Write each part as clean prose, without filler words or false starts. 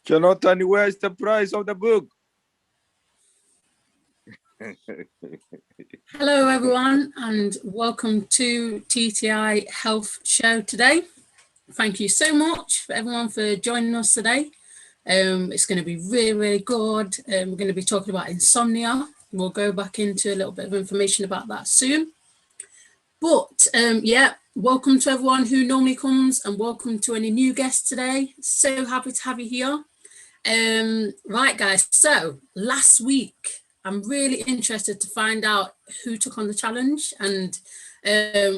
Jonathan, where is the price of the book? Hello everyone and welcome to TTI Health Show today. Thank you so much for everyone for joining us today. It's going to be really good. We're going to be talking about insomnia. We'll go back into a little bit of information about that soon. But yeah, welcome to everyone who normally comes and welcome to any new guests today. So happy to have you here. Right guys, so last week I'm really interested to find out who took on the challenge and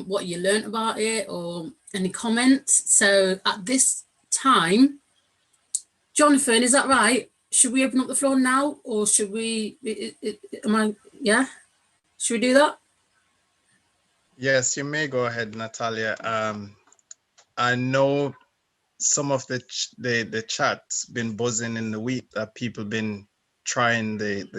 what you learned about it or any comments. So at this time, Jonathan, is that right? Should we open up the floor now or should we, yeah? Should we do that? Yes, you may go ahead, Natalia. I know some of the chat's been buzzing in the week that people been trying doing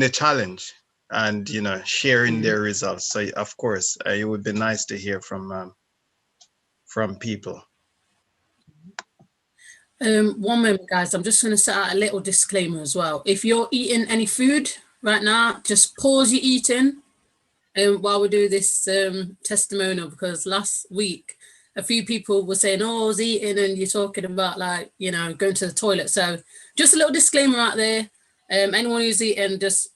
the challenge and sharing their results. So of course it would be nice to hear from people. 1 moment guys, I'm just going to set out a little disclaimer as well. If you're eating any food right now, just pause your eating while we do this testimonial, because last week a few people were saying, oh, I was eating and you're talking about like, going to the toilet. So just a little disclaimer out there. Anyone who's eating, just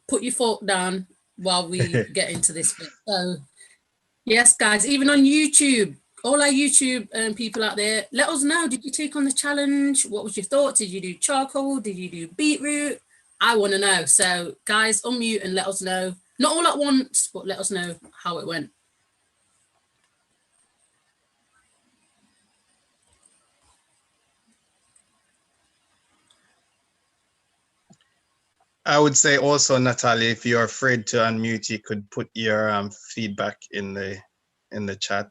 put your fork down while we get into this bit. So yes, guys, even on YouTube, all our YouTube people out there, let us know, did you take on the challenge? What was your thoughts? Did you do charcoal? Did you do beetroot? I want to know. So guys, unmute and let us know. Not all at once, but let us know how it went. I would say also, Natalia, if you're afraid to unmute, you could put your feedback in the chat.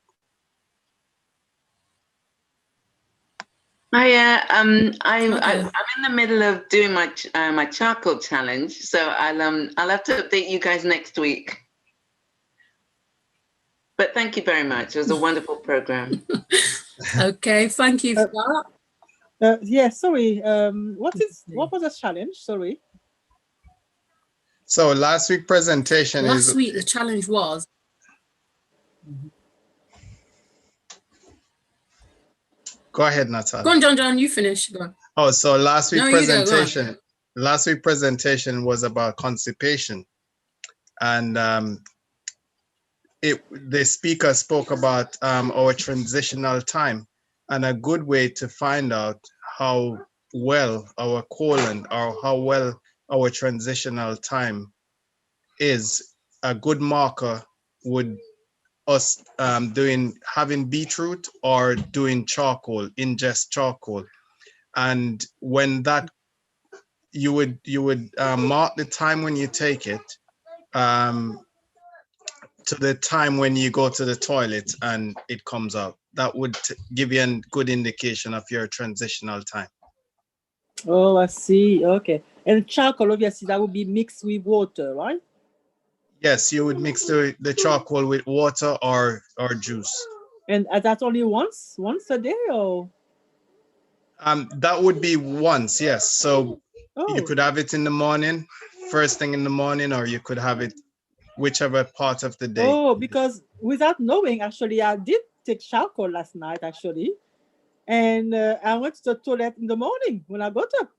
I'm in the middle of doing my my charcoal challenge, so I'll have to update you guys next week. But thank you very much. It was a wonderful program. Okay, thank you for that. Yeah, sorry. What was the challenge? Sorry. So last week's presentation Last week the challenge was. Go ahead, Natalia. Go on, John, you finish. Go on. Oh, so last week's presentation. Last week's presentation was about constipation, and the speaker spoke about our transitional time, and a good way to find out how well our colon or how well our transitional time is. A good marker would us having beetroot or doing charcoal, ingest charcoal, and when that you would mark the time when you take it to the time when you go to the toilet and it comes out. That would give you a good indication of your transitional time. Oh, I see. Okay. And charcoal, obviously, that would be mixed with water, right? Yes, you would mix the charcoal with water or juice. And that's only once a day, or? That would be once, yes. So you could have it in the morning, first thing in the morning, or you could have it whichever part of the day. Oh, because without knowing, actually, I did take charcoal last night, actually. And I went to the toilet in the morning when I got up.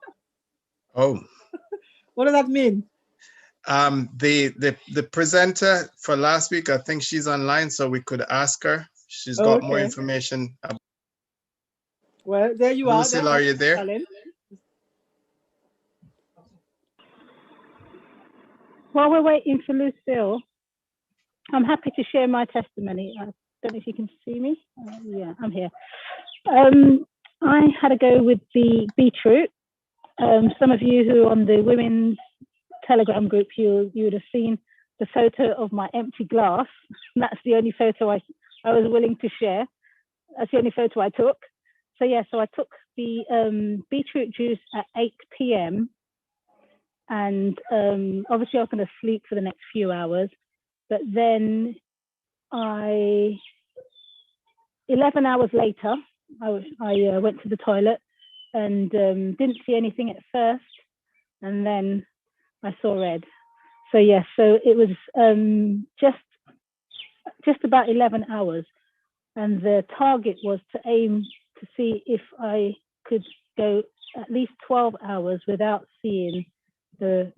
Oh. What does that mean? The presenter for last week, I think she's online, so we could ask her. She's got more information. Well, there you are. Lucille, are you there? While we're waiting for Lucille, I'm happy to share my testimony. I don't know if you can see me. Yeah, I'm here. I had a go with the beetroot. Some of you who are on the women's Telegram group, you would have seen the photo of my empty glass. That's the only photo I was willing to share. That's the only photo I took. So yeah, so I took the beetroot juice at 8 p.m. and obviously I was going to sleep for the next few hours, but then 11 hours later, I went to the toilet and didn't see anything at first, and then I saw red. So yes, so it was just about 11 hours, and the target was to aim to see if I could go at least 12 hours without seeing the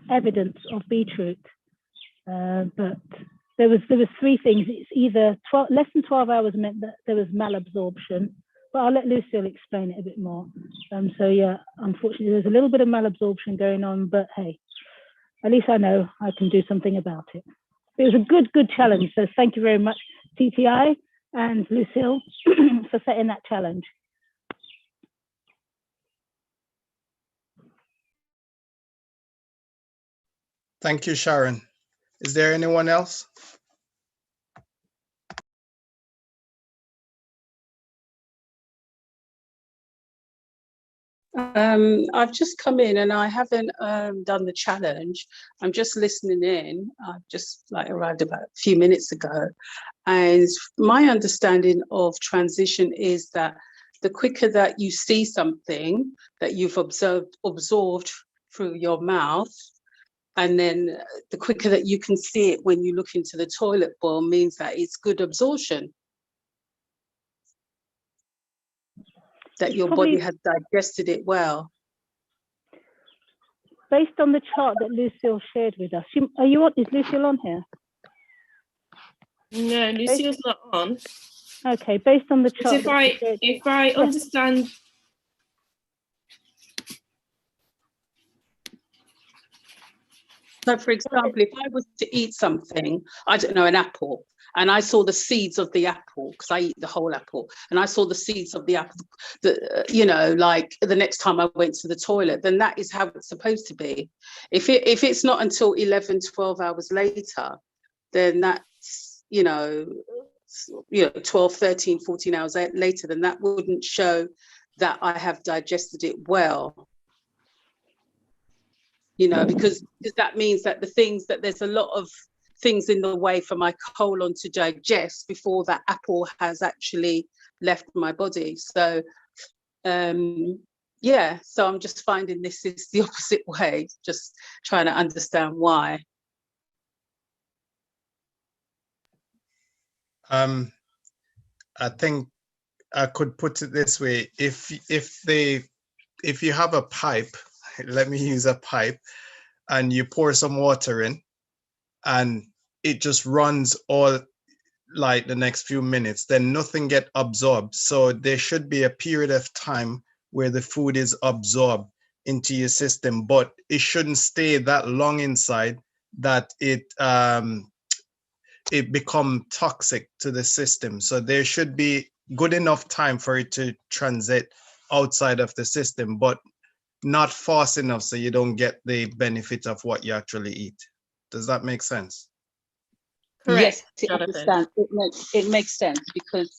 evidence of beetroot. But there was 3 things. It's either less than 12 hours meant that there was malabsorption, but I'll let Lucille explain it a bit more. So yeah, unfortunately, there's a little bit of malabsorption going on, but hey, at least I know I can do something about it. It was a good challenge. So thank you very much, TTI and Lucille, for setting that challenge. Thank you, Sharon. Is there anyone else? I've just come in and I haven't done the challenge. I'm just listening in. I've just arrived about a few minutes ago. And my understanding of transition is that the quicker that you see something that you've absorbed through your mouth, and then the quicker that you can see it when you look into the toilet bowl means that it's good absorption. That your body has digested it well. Based on the chart that Lucille shared with us, is Lucille on here? No, Lucille's not on. Okay, based on the chart. If I understand. So for example, if I was to eat something, I don't know, an apple, and I saw the seeds of the apple, because I eat the whole apple, and I saw the seeds of the apple, like the next time I went to the toilet, then that is how it's supposed to be. If it's not until 11, 12 hours later, then that's, 12, 13, 14 hours later, then that wouldn't show that I have digested it well. Because that means that there's a lot of things in the way for my colon to digest before that apple has actually left my body. So, so I'm just finding this is the opposite way, just trying to understand why. I think I could put it this way: if you have a pipe, let me use a pipe, and you pour some water in, and it just runs all like the next few minutes, then nothing get absorbed. So there should be a period of time where the food is absorbed into your system, but it shouldn't stay that long inside that it become toxic to the system. So there should be good enough time for it to transit outside of the system, but not fast enough so you don't get the benefit of what you actually eat. Does that make sense? Correct. Yes, it makes sense because,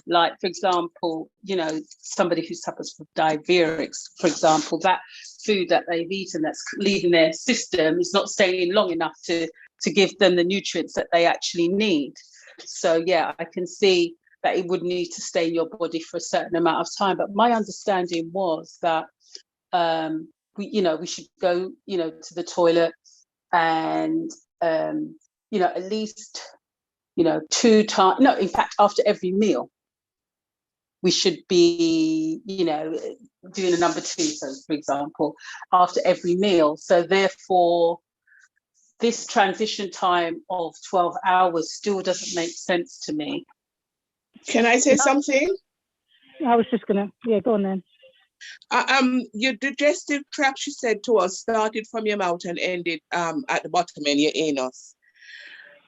like, for example, somebody who suffers from diabetics, for example, that food that they've eaten that's leaving their system is not staying long enough to give them the nutrients that they actually need. So, yeah, I can see that it would need to stay in your body for a certain amount of time. But my understanding was that we should go, to the toilet and, at least, 2 times, no, in fact, after every meal, we should be, doing a number 2, so for example, after every meal. So therefore, this transition time of 12 hours still doesn't make sense to me. Can I say something? I was just gonna, go on then. Your digestive tract, she said to us, started from your mouth and ended at the bottom in your anus.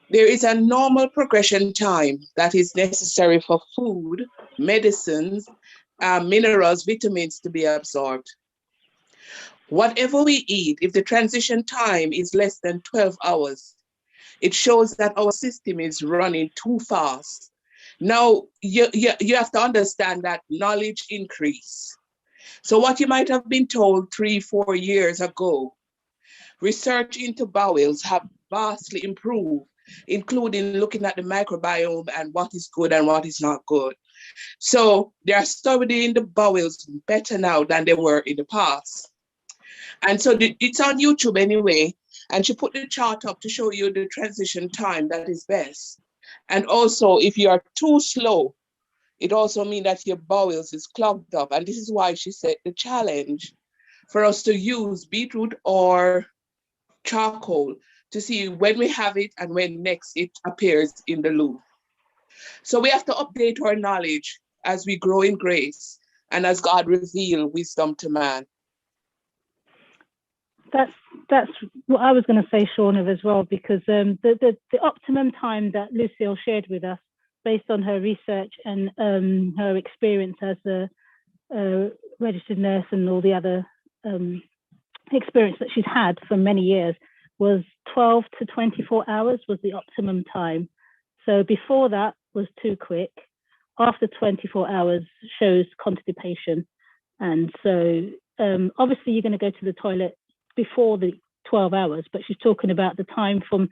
There is a normal progression time that is necessary for food, medicines, minerals, vitamins to be absorbed. Whatever we eat, if the transition time is less than 12 hours, it shows that our system is running too fast. Now, you have to understand that knowledge increase. So what you might have been told 3-4 years ago, research into bowels have vastly improved, including looking at the microbiome and what is good and what is not good. So they are studying the bowels better now than they were in the past. And so it's on YouTube anyway. And she put the chart up to show you the transition time that is best. And also, if you are too slow, it also means that your bowels is clogged up. And this is why she set the challenge for us to use beetroot or charcoal to see when we have it and when next it appears in the loo. So we have to update our knowledge as we grow in grace and as God reveal wisdom to man. That's what I was going to say, Shauna, as well, because the optimum time that Lucille shared with us, based on her research and her experience as a registered nurse and all the other experience that she's had for many years, was 12 to 24 hours was the optimum time. So before that was too quick. After 24 hours shows constipation. And so obviously you're going to go to the toilet before the 12 hours, but she's talking about the time from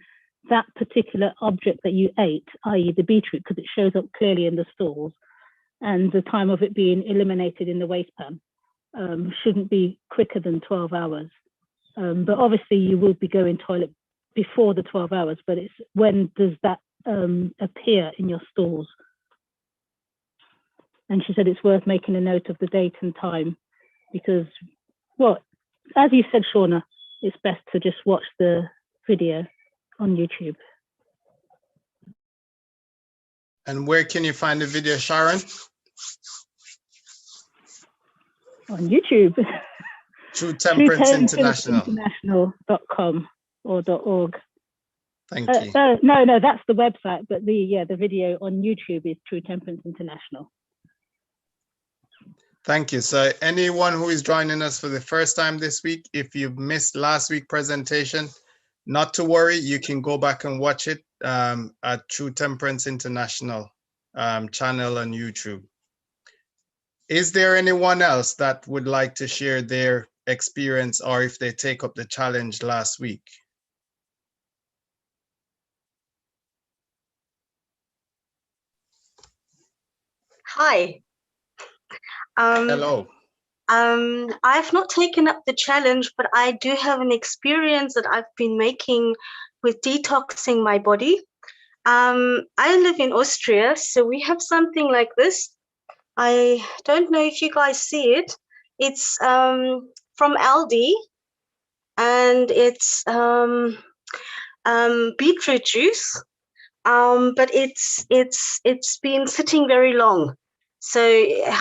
that particular object that you ate, i.e. the beetroot, because it shows up clearly in the stools, and the time of it being eliminated in the waste pan shouldn't be quicker than 12 hours. But obviously you will be going toilet before the 12 hours, but it's when does that appear in your stools? And she said it's worth making a note of the date and time because, well, as you said, Shauna, it's best to just watch the video on YouTube. And where can you find the video, Sharon? On YouTube. True Temperance International. International.com or .org. Thank you. No, that's the website, but the video on YouTube is True Temperance International. Thank you. So anyone who is joining us for the first time this week, if you missed last week's presentation, not to worry, you can go back and watch it at True Temperance International channel on YouTube. Is there anyone else that would like to share their experience or if they take up the challenge last week? Hi. Hello. I've not taken up the challenge, but I do have an experience that I've been making with detoxing my body. I live in Austria, so we have something like this. I don't know if you guys see it. It's from Aldi, and it's beetroot juice, but it's been sitting very long. So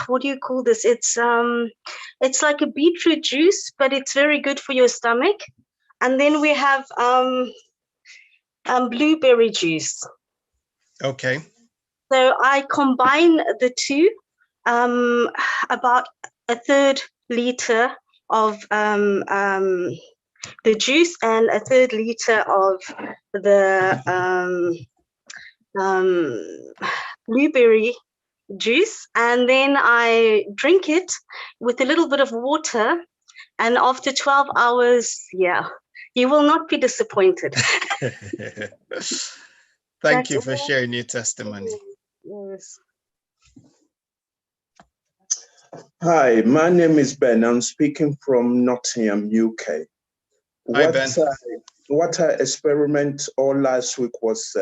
what do you call this? It's like a beetroot juice, but it's very good for your stomach. And then we have blueberry juice. Okay. So I combine the two, about a third liter of the juice and a third liter of the blueberry juice, and then I drink it with a little bit of water, and after 12 hours, yeah, you will not be disappointed. Thank you for sharing your testimony. Yes. Hi, my name is Ben. I'm speaking from Nottingham, UK. Hi, Ben. What I experimented all last week was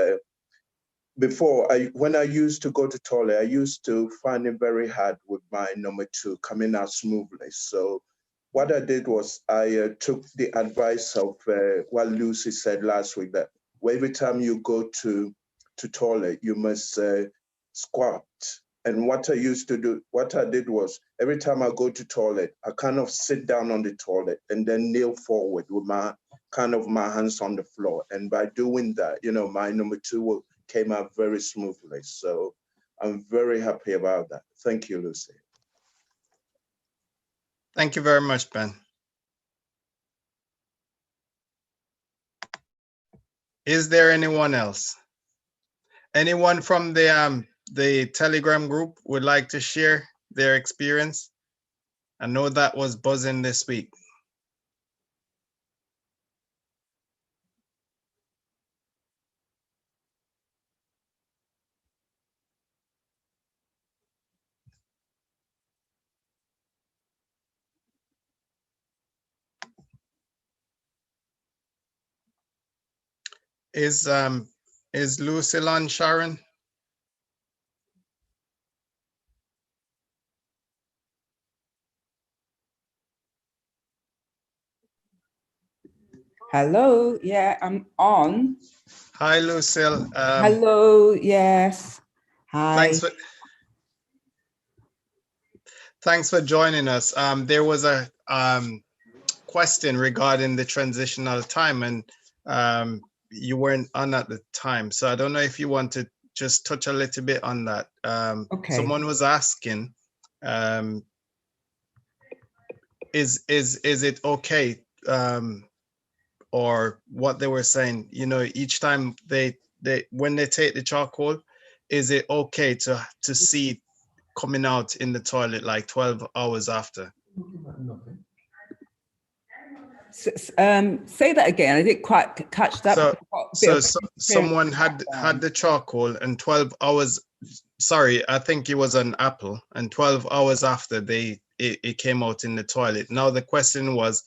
before, when I used to go to toilet, I used to find it very hard with my number 2 coming out smoothly. So what I did was I took the advice of what Lucy said last week, that every time you go to toilet, you must squat. And what I used to do, what I did was every time I go to toilet, I kind of sit down on the toilet and then kneel forward with my hands on the floor. And by doing that, you know, my number 2 came out very smoothly. So I'm very happy about that. Thank you, Lucy. Thank you very much, Ben. Is there anyone else? Anyone from the Telegram group would like to share their experience? I know that was buzzing this week. Is Lucille on, Sharon? Hello, yeah, I'm on. Hi, Lucille. Hello, yes. Hi. Thanks for joining us. There was a question regarding the transitional time, and you weren't on at the time. So I don't know if you want to just touch a little bit on that. Okay. Someone was asking, is it okay, or what they were saying, you know, each time when they take the charcoal, is it okay to see it coming out in the toilet like 12 hours after? Say that again. I didn't quite catch that. So someone had the charcoal, and 12 hours, sorry, I think it was an apple, and 12 hours after it came out in the toilet. Now the question was,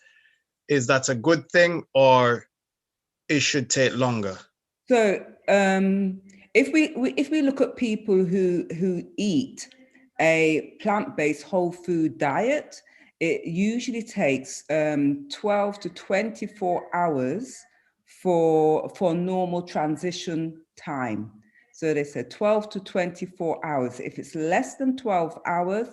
is that a good thing, or it should take longer? So if we look at people who eat a plant-based whole food diet, it usually takes 12 to 24 hours for normal transition time. So they said 12 to 24 hours. If it's less than 12 hours,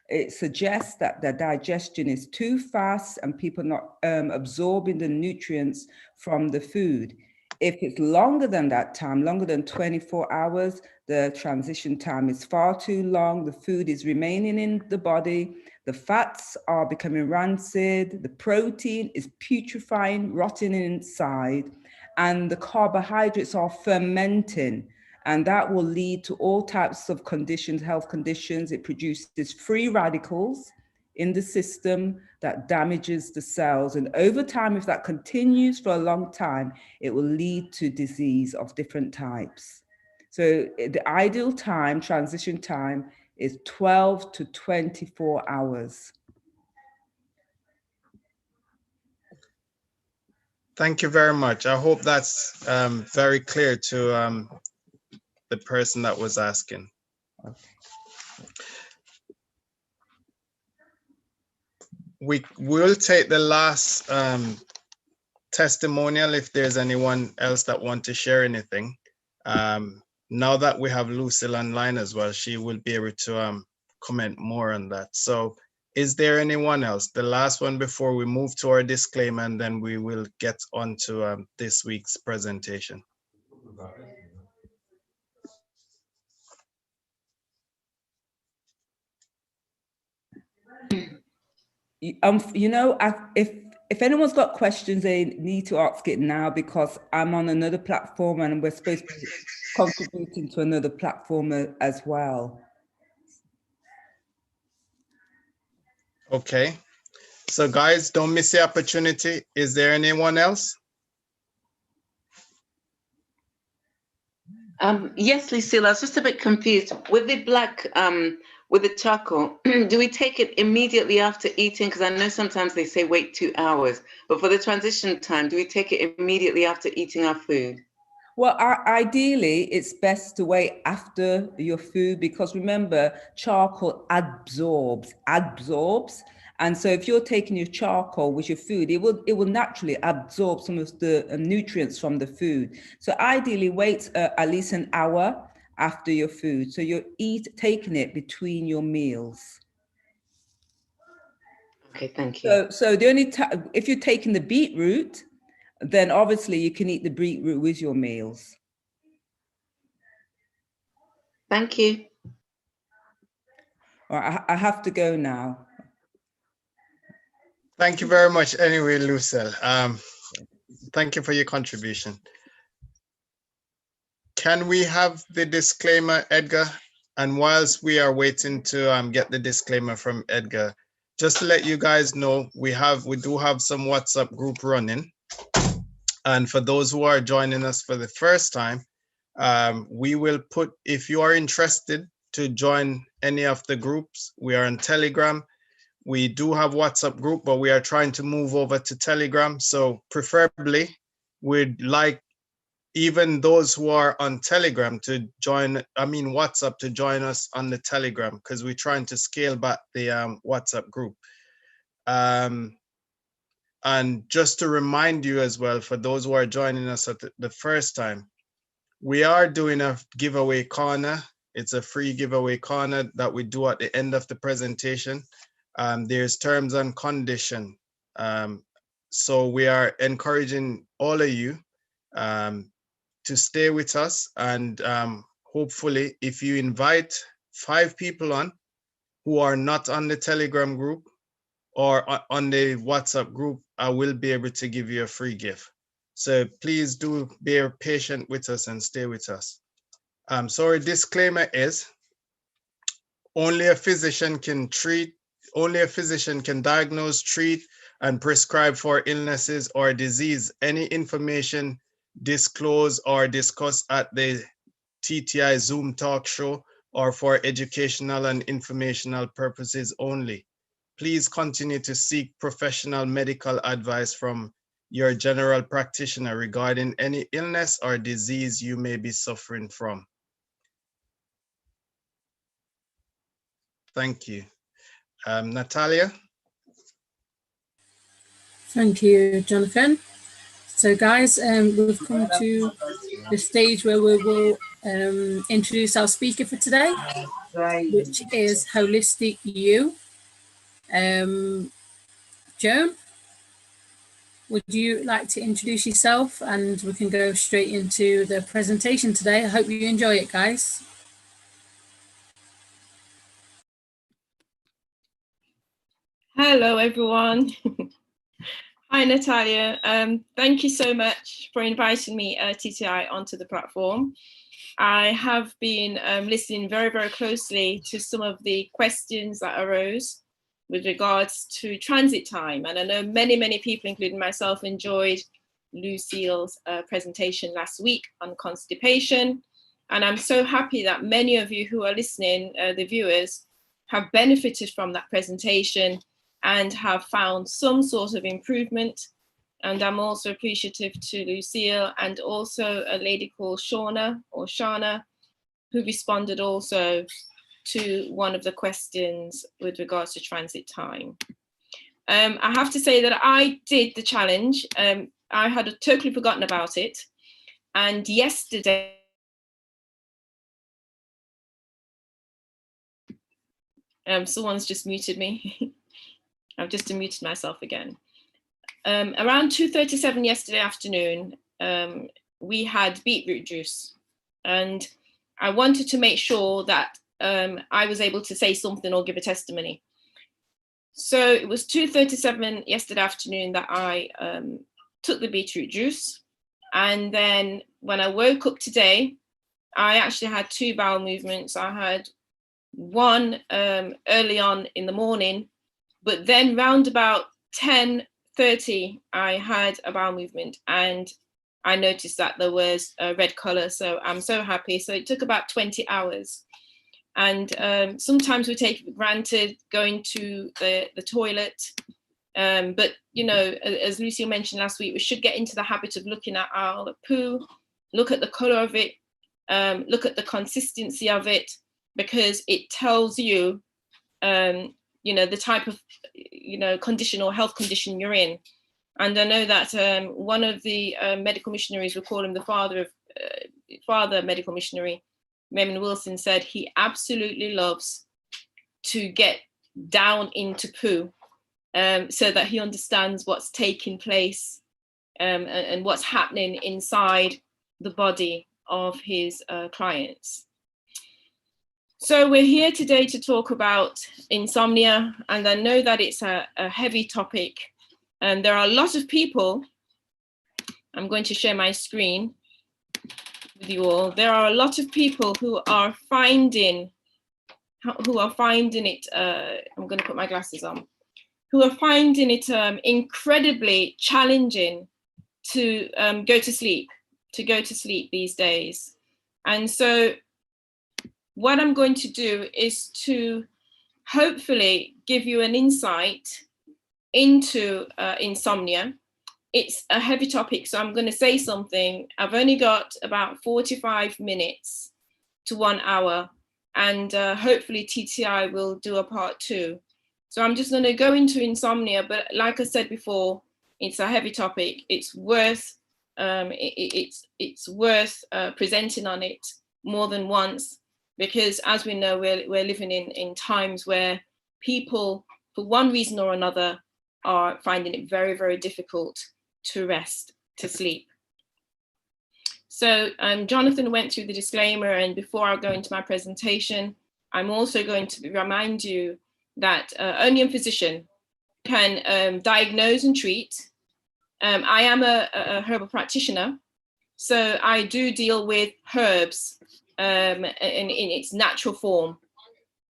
it suggests that the digestion is too fast and people not absorbing the nutrients from the food. If it's longer than that time, longer than 24 hours, the transition time is far too long. The food is remaining in the body. The fats are becoming rancid. The protein is putrefying, rotting inside, and the carbohydrates are fermenting. And that will lead to all types of conditions, health conditions. It produces free radicals in the system that damages the cells. And over time, if that continues for a long time, it will lead to disease of different types. So the ideal time, transition time, is 12 to 24 hours. Thank you very much. I hope that's very clear to the person that was asking. Okay. We will take the last testimonial if there's anyone else that want to share anything. Now that we have Lucille online as well, she will be able to comment more on that. So is there anyone else? The last one before we move to our disclaimer, and then we will get on to this week's presentation. You know, if anyone's got questions, they need to ask it now, because I'm on another platform and we're supposed to be contributing to another platform as well. Okay, so guys, don't miss the opportunity. Is there anyone else? Yes, Lucille, I was just a bit confused. With the black, with the charcoal, do we take it immediately after eating? Because I know sometimes they say wait 2 hours, but for the transition time, do we take it immediately after eating our food? Well, ideally, it's best to wait after your food, because remember, charcoal absorbs. And so if you're taking your charcoal with your food, it will naturally absorb some of the nutrients from the food. So ideally, wait at least an hour after your food. So you're taking it between your meals. Okay, thank you. So the only time, if you're taking the beetroot, then obviously you can eat the beetroot with your meals. Thank you. All right, I have to go now. Thank you very much anyway, Lucille. Thank you for your contribution. Can we have the disclaimer, Edgar? And whilst we are waiting to get the disclaimer from Edgar, just to let you guys know, we do have some WhatsApp group running. And for those who are joining us for the first time, we will put, if you are interested to join any of the groups, we are on Telegram. We do have WhatsApp group, but we are trying to move over to Telegram. So preferably, we'd like even those who are on Telegram to join, WhatsApp to join us on the Telegram, because we're trying to scale back the WhatsApp group. And just to remind you as well, for those who are joining us at the first time, we are doing a giveaway corner. It's a free giveaway corner that we do at the end of the presentation. There's terms and condition. So we are encouraging all of you to stay with us, and hopefully if you invite 5 people on who are not on the Telegram group or on the WhatsApp group, I will be able to give you a free gift. So please do bear patient with us and stay with us. So our disclaimer is only a physician can diagnose, treat, and prescribe for illnesses or disease. Any information disclosed or discussed at the TTI Zoom talk show or for educational and informational purposes only. Please continue to seek professional medical advice from your general practitioner regarding any illness or disease you may be suffering from. Thank you. Natalia? Thank you, Jonathan. So guys, we've come to the stage where we will introduce our speaker for today, which is Holistic You. Joan, would you like to introduce yourself, and we can go straight into the presentation today. I hope you enjoy it, guys. Hello, everyone. Hi, Natalia. Thank you so much for inviting me, TTI, onto the platform. I have been listening very, very closely to some of the questions that arose with regards to transit time. And I know many, many people, including myself, enjoyed Lucille's presentation last week on constipation. And I'm so happy that many of you who are listening, the viewers, have benefited from that presentation and have found some sort of improvement. And I'm also appreciative to Lucille and also a lady called Shana, who responded also to one of the questions with regards to transit time. I have to say that I did the challenge. I had totally forgotten about it. And yesterday, someone's just muted me. I've just unmuted myself again. Around 2:37 yesterday afternoon, we had beetroot juice, and I wanted to make sure that I was able to say something or give a testimony. So it was 2:37 yesterday afternoon that I took the beetroot juice, and then when I woke up today, I actually had 2 bowel movements. I had one early on in the morning, but then round about 10:30, I had a bowel movement, and I noticed that there was a red color. So I'm so happy. So it took about 20 hours. And sometimes we take it for granted going to the toilet. But, you know, as Lucille mentioned last week, we should get into the habit of looking at our poo, look at the color of it, look at the consistency of it, because it tells you, you know, the type of, you know, condition or health condition you're in. And I know that one of the medical missionaries, we call him the father medical missionary, Raymond Wilson, said he absolutely loves to get down into poo so that he understands what's taking place and what's happening inside the body of his clients. So we're here today to talk about insomnia, and I know that it's a heavy topic, and there are a lot of people. I'm going to share my screen with you all. There are a lot of people who are finding it, I'm going to put my glasses on, who are finding it incredibly challenging to go to sleep these days. And so what I'm going to do is to hopefully give you an insight into insomnia, it's a heavy topic, so I'm going to say something. I've only got about 45 minutes to 1 hour, and hopefully TTI will do a part 2. So I'm just going to go into insomnia, but like I said before, it's a heavy topic. It's worth it's worth presenting on it more than once, because as we know, we're living in times where people, for one reason or another, are finding it very, very difficult to rest, to sleep. So Jonathan went through the disclaimer, and before I go into my presentation, I'm also going to remind you that only a physician can diagnose and treat. I am a herbal practitioner, so I do deal with herbs in its natural form.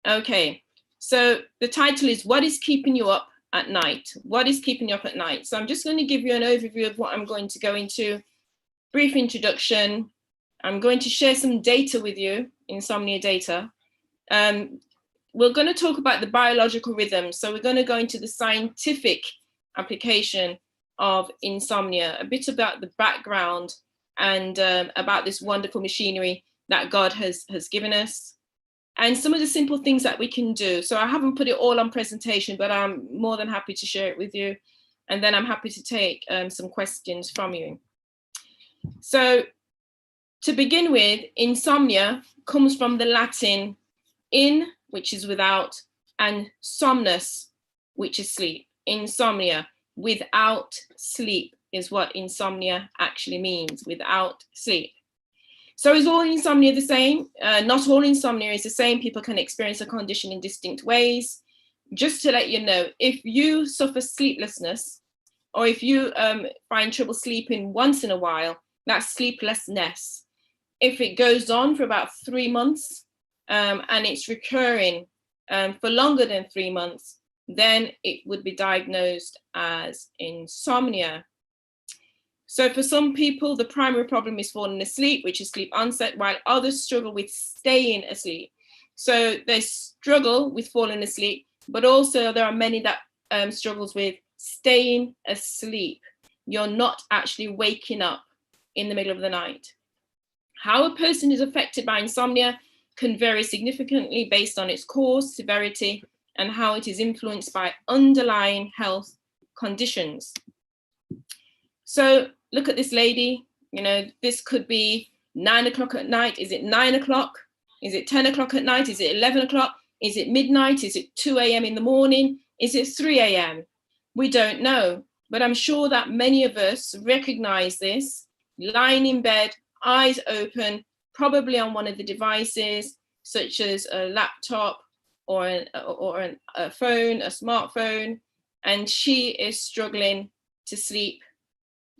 Okay, so the title is What is Keeping You Up at Night? What is keeping you up at night? So I'm just going to give you an overview of what I'm going to go into, brief introduction. I'm going to share some data with you, insomnia data. We're going to talk about the biological rhythm. So we're going to go into the scientific application of insomnia, a bit about the background and about this wonderful machinery that God has given us, and some of the simple things that we can do. So I haven't put it all on presentation, but I'm more than happy to share it with you. And then I'm happy to take some questions from you. So to begin with, insomnia comes from the Latin in, which is without, and somnus, which is sleep. Insomnia, without sleep, is what insomnia actually means, without sleep. So is all insomnia the same? Not all insomnia is the same. People can experience a condition in distinct ways. Just to let you know, if you suffer sleeplessness, or if you find trouble sleeping once in a while, that's sleeplessness. If it goes on for about 3 months and it's recurring for longer than 3 months, then it would be diagnosed as insomnia. So for some people, the primary problem is falling asleep, which is sleep onset, while others struggle with staying asleep. So they struggle with falling asleep, but also there are many that struggles with staying asleep. You're not actually waking up in the middle of the night. How a person is affected by insomnia can vary significantly based on its cause, severity, and how it is influenced by underlying health conditions. So look at this lady, you know, this could be 9 o'clock at night. Is it 9 o'clock? Is it 10 o'clock at night? Is it 11 o'clock? Is it midnight? Is it 2 a.m. in the morning? Is it 3 a.m.? We don't know, but I'm sure that many of us recognize this, lying in bed, eyes open, probably on one of the devices, such as a laptop or a phone, a smartphone, and she is struggling to sleep.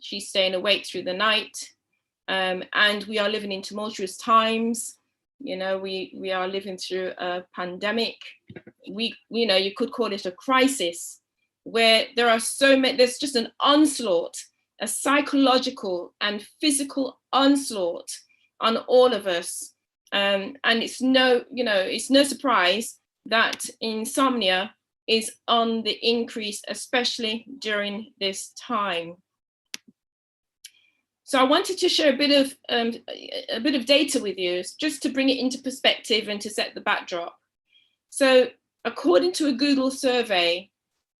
She's staying awake through the night, and we are living in tumultuous times. You know, we are living through a pandemic. You know, you could call it a crisis, where there are so many. There's just an onslaught, a psychological and physical onslaught on all of us, and it's no surprise that insomnia is on the increase, especially during this time. So I wanted to share a bit of data with you, just to bring it into perspective and to set the backdrop. So according to a Google survey,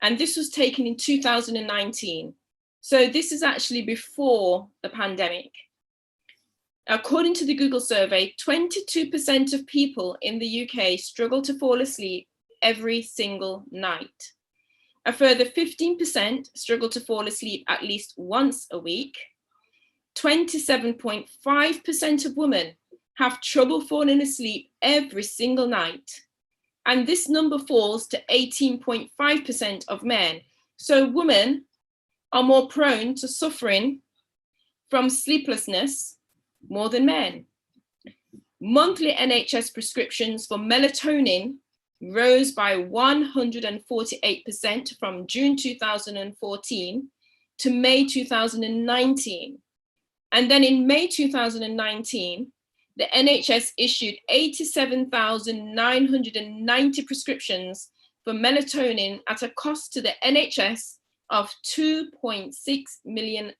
and this was taken in 2019, so this is actually before the pandemic. According to the Google survey, 22% of people in the UK struggle to fall asleep every single night. A further 15% struggle to fall asleep at least once a week. 27.5% of women have trouble falling asleep every single night. And this number falls to 18.5% of men. So women are more prone to suffering from sleeplessness more than men. Monthly NHS prescriptions for melatonin rose by 148% from June 2014 to May 2019. And then in May 2019, the NHS issued 87,990 prescriptions for melatonin at a cost to the NHS of £2.6 million.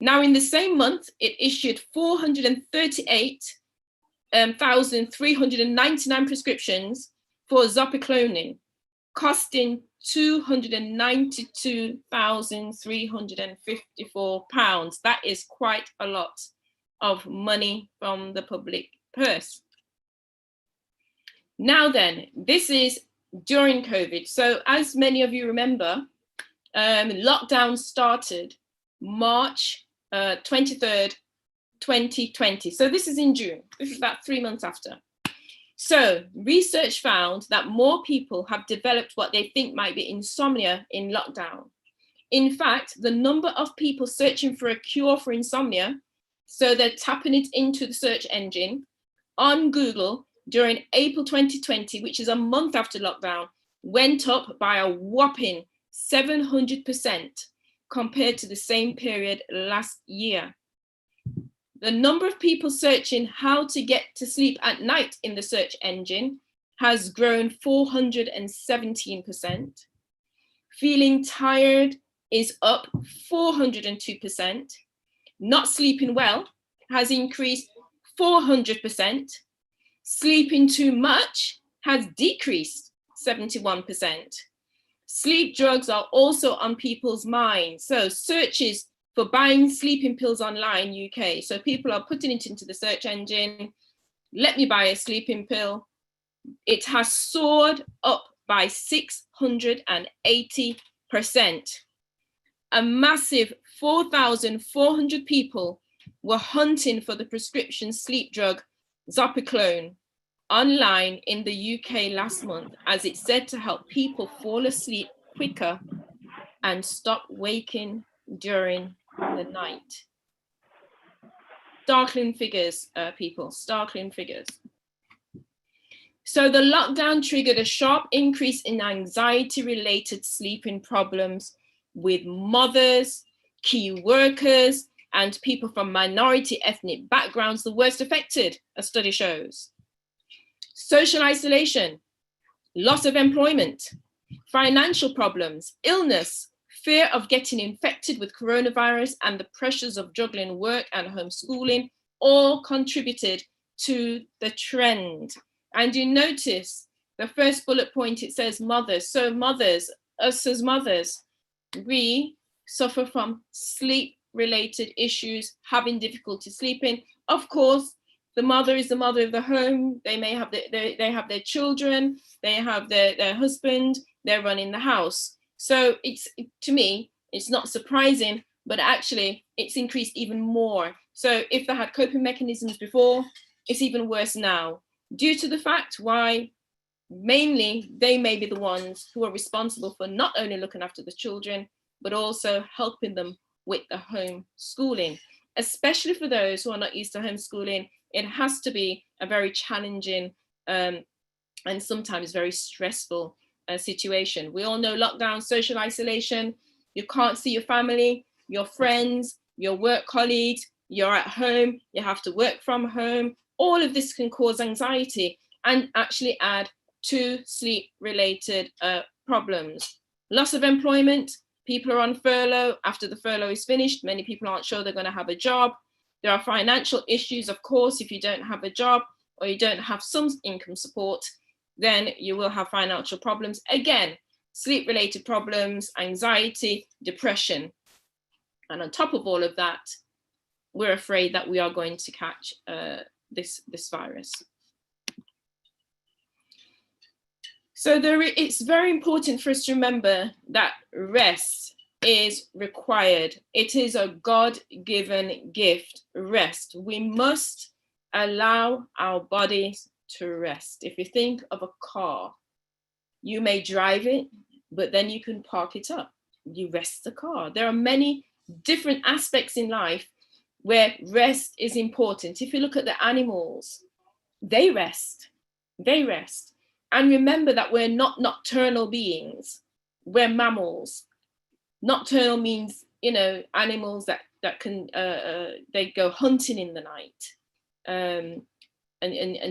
Now, in the same month, it issued 438,399 prescriptions for zopiclone, costing £292,354. That is quite a lot of money from the public purse. Now then, this is during COVID. So as many of you remember, lockdown started March 23rd, 2020. So this is in June. This is about 3 months after. So research found that more people have developed what they think might be insomnia in lockdown. In fact, the number of people searching for a cure for insomnia, so they're tapping it into the search engine on Google during April 2020, which is a month after lockdown, went up by a whopping 700% compared to the same period last year. The number of people searching how to get to sleep at night in the search engine has grown 417%. Feeling tired is up 402%. Not sleeping well has increased 400%. Sleeping too much has decreased 71%. Sleep drugs are also on people's minds. So searches for buying sleeping pills online UK. So people are putting it into the search engine. Let me buy a sleeping pill. It has soared up by 680%. A massive 4,400 people were hunting for the prescription sleep drug zopiclone online in the UK last month, as it's said to help people fall asleep quicker and stop waking during the night. Startling figures, people, startling figures. So the lockdown triggered a sharp increase in anxiety-related sleeping problems with mothers, key workers, and people from minority ethnic backgrounds, the worst affected, a study shows. Social isolation, loss of employment, financial problems, illness, fear of getting infected with coronavirus, and the pressures of juggling work and homeschooling all contributed to the trend. And you notice the first bullet point, it says mothers. So mothers, us as mothers, we suffer from sleep-related issues, having difficulty sleeping. Of course, the mother is the mother of the home. They may have they have their children, they have their husband, they're running the house. So to me, it's not surprising, but actually it's increased even more. So if they had coping mechanisms before, it's even worse now, due to the fact why mainly they may be the ones who are responsible for not only looking after the children, but also helping them with the home schooling. Especially for those who are not used to homeschooling, it has to be a very challenging and sometimes very stressful situation. We all know lockdown, social isolation, you can't see your family, your friends, your work colleagues, you're at home, you have to work from home. All of this can cause anxiety and actually add to sleep-related problems. Loss of employment, people are on furlough. After the furlough is finished, many people aren't sure they're going to have a job. There are financial issues, of course. If you don't have a job or you don't have some income support, then you will have financial problems. Again, sleep-related problems, anxiety, depression. And on top of all of that, we're afraid that we are going to catch this virus. So it's very important for us to remember that rest is required. It is a God-given gift, rest. We must allow our bodies to rest. If you think of a car, you may drive it, but then you can park it up. You rest the car. There are many different aspects in life where rest is important. If you look at the animals, they rest. They rest. And remember that we're not nocturnal beings. We're mammals. Nocturnal means, you know, animals that can, they go hunting in the night. And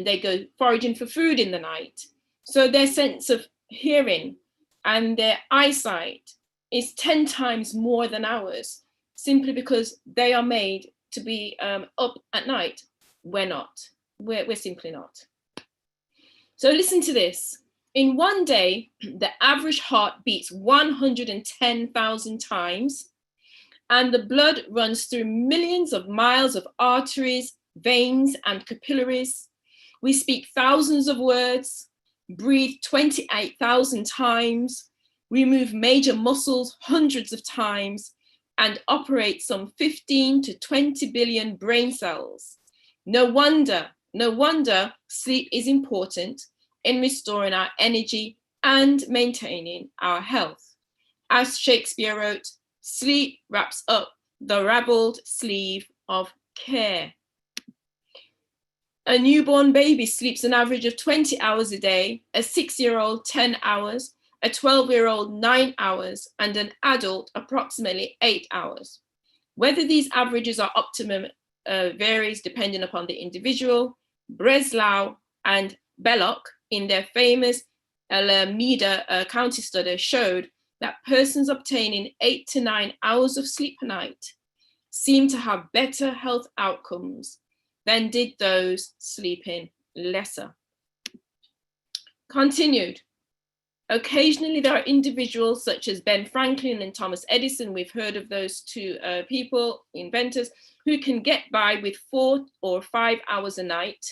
they go foraging for food in the night. So their sense of hearing and their eyesight is 10 times more than ours, simply because they are made to be up at night. We're not. We're simply not. So listen to this. In one day, the average heart beats 110,000 times, and the blood runs through millions of miles of arteries, veins, and capillaries. We speak thousands of words, breathe 28,000 times. We move major muscles hundreds of times and operate some 15 to 20 billion brain cells. No wonder sleep is important in restoring our energy and maintaining our health. As Shakespeare wrote, sleep wraps up the raveled sleeve of care. A newborn baby sleeps an average of 20 hours a day, a 6-year-old 10 hours, a 12-year-old 9 hours, and an adult approximately 8 hours. Whether these averages are optimum varies depending upon the individual. Breslau and Belloc, in their famous Alameda County study, showed that persons obtaining 8 to 9 hours of sleep a night seem to have better health outcomes than did those sleeping lesser. Continued. Occasionally, there are individuals such as Ben Franklin and Thomas Edison, we've heard of those two people, inventors, who can get by with 4 or 5 hours a night.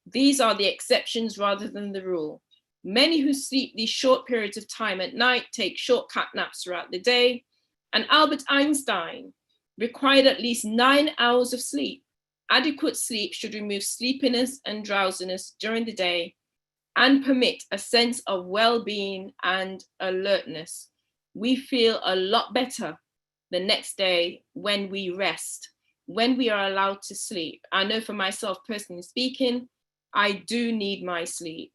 These are the exceptions rather than the rule. Many who sleep these short periods of time at night take short cat naps throughout the day. And Albert Einstein required at least 9 hours of sleep. Adequate sleep should remove sleepiness and drowsiness during the day and permit a sense of well-being and alertness. We feel a lot better the next day when we rest, when we are allowed to sleep. I know for myself, personally speaking, I do need my sleep.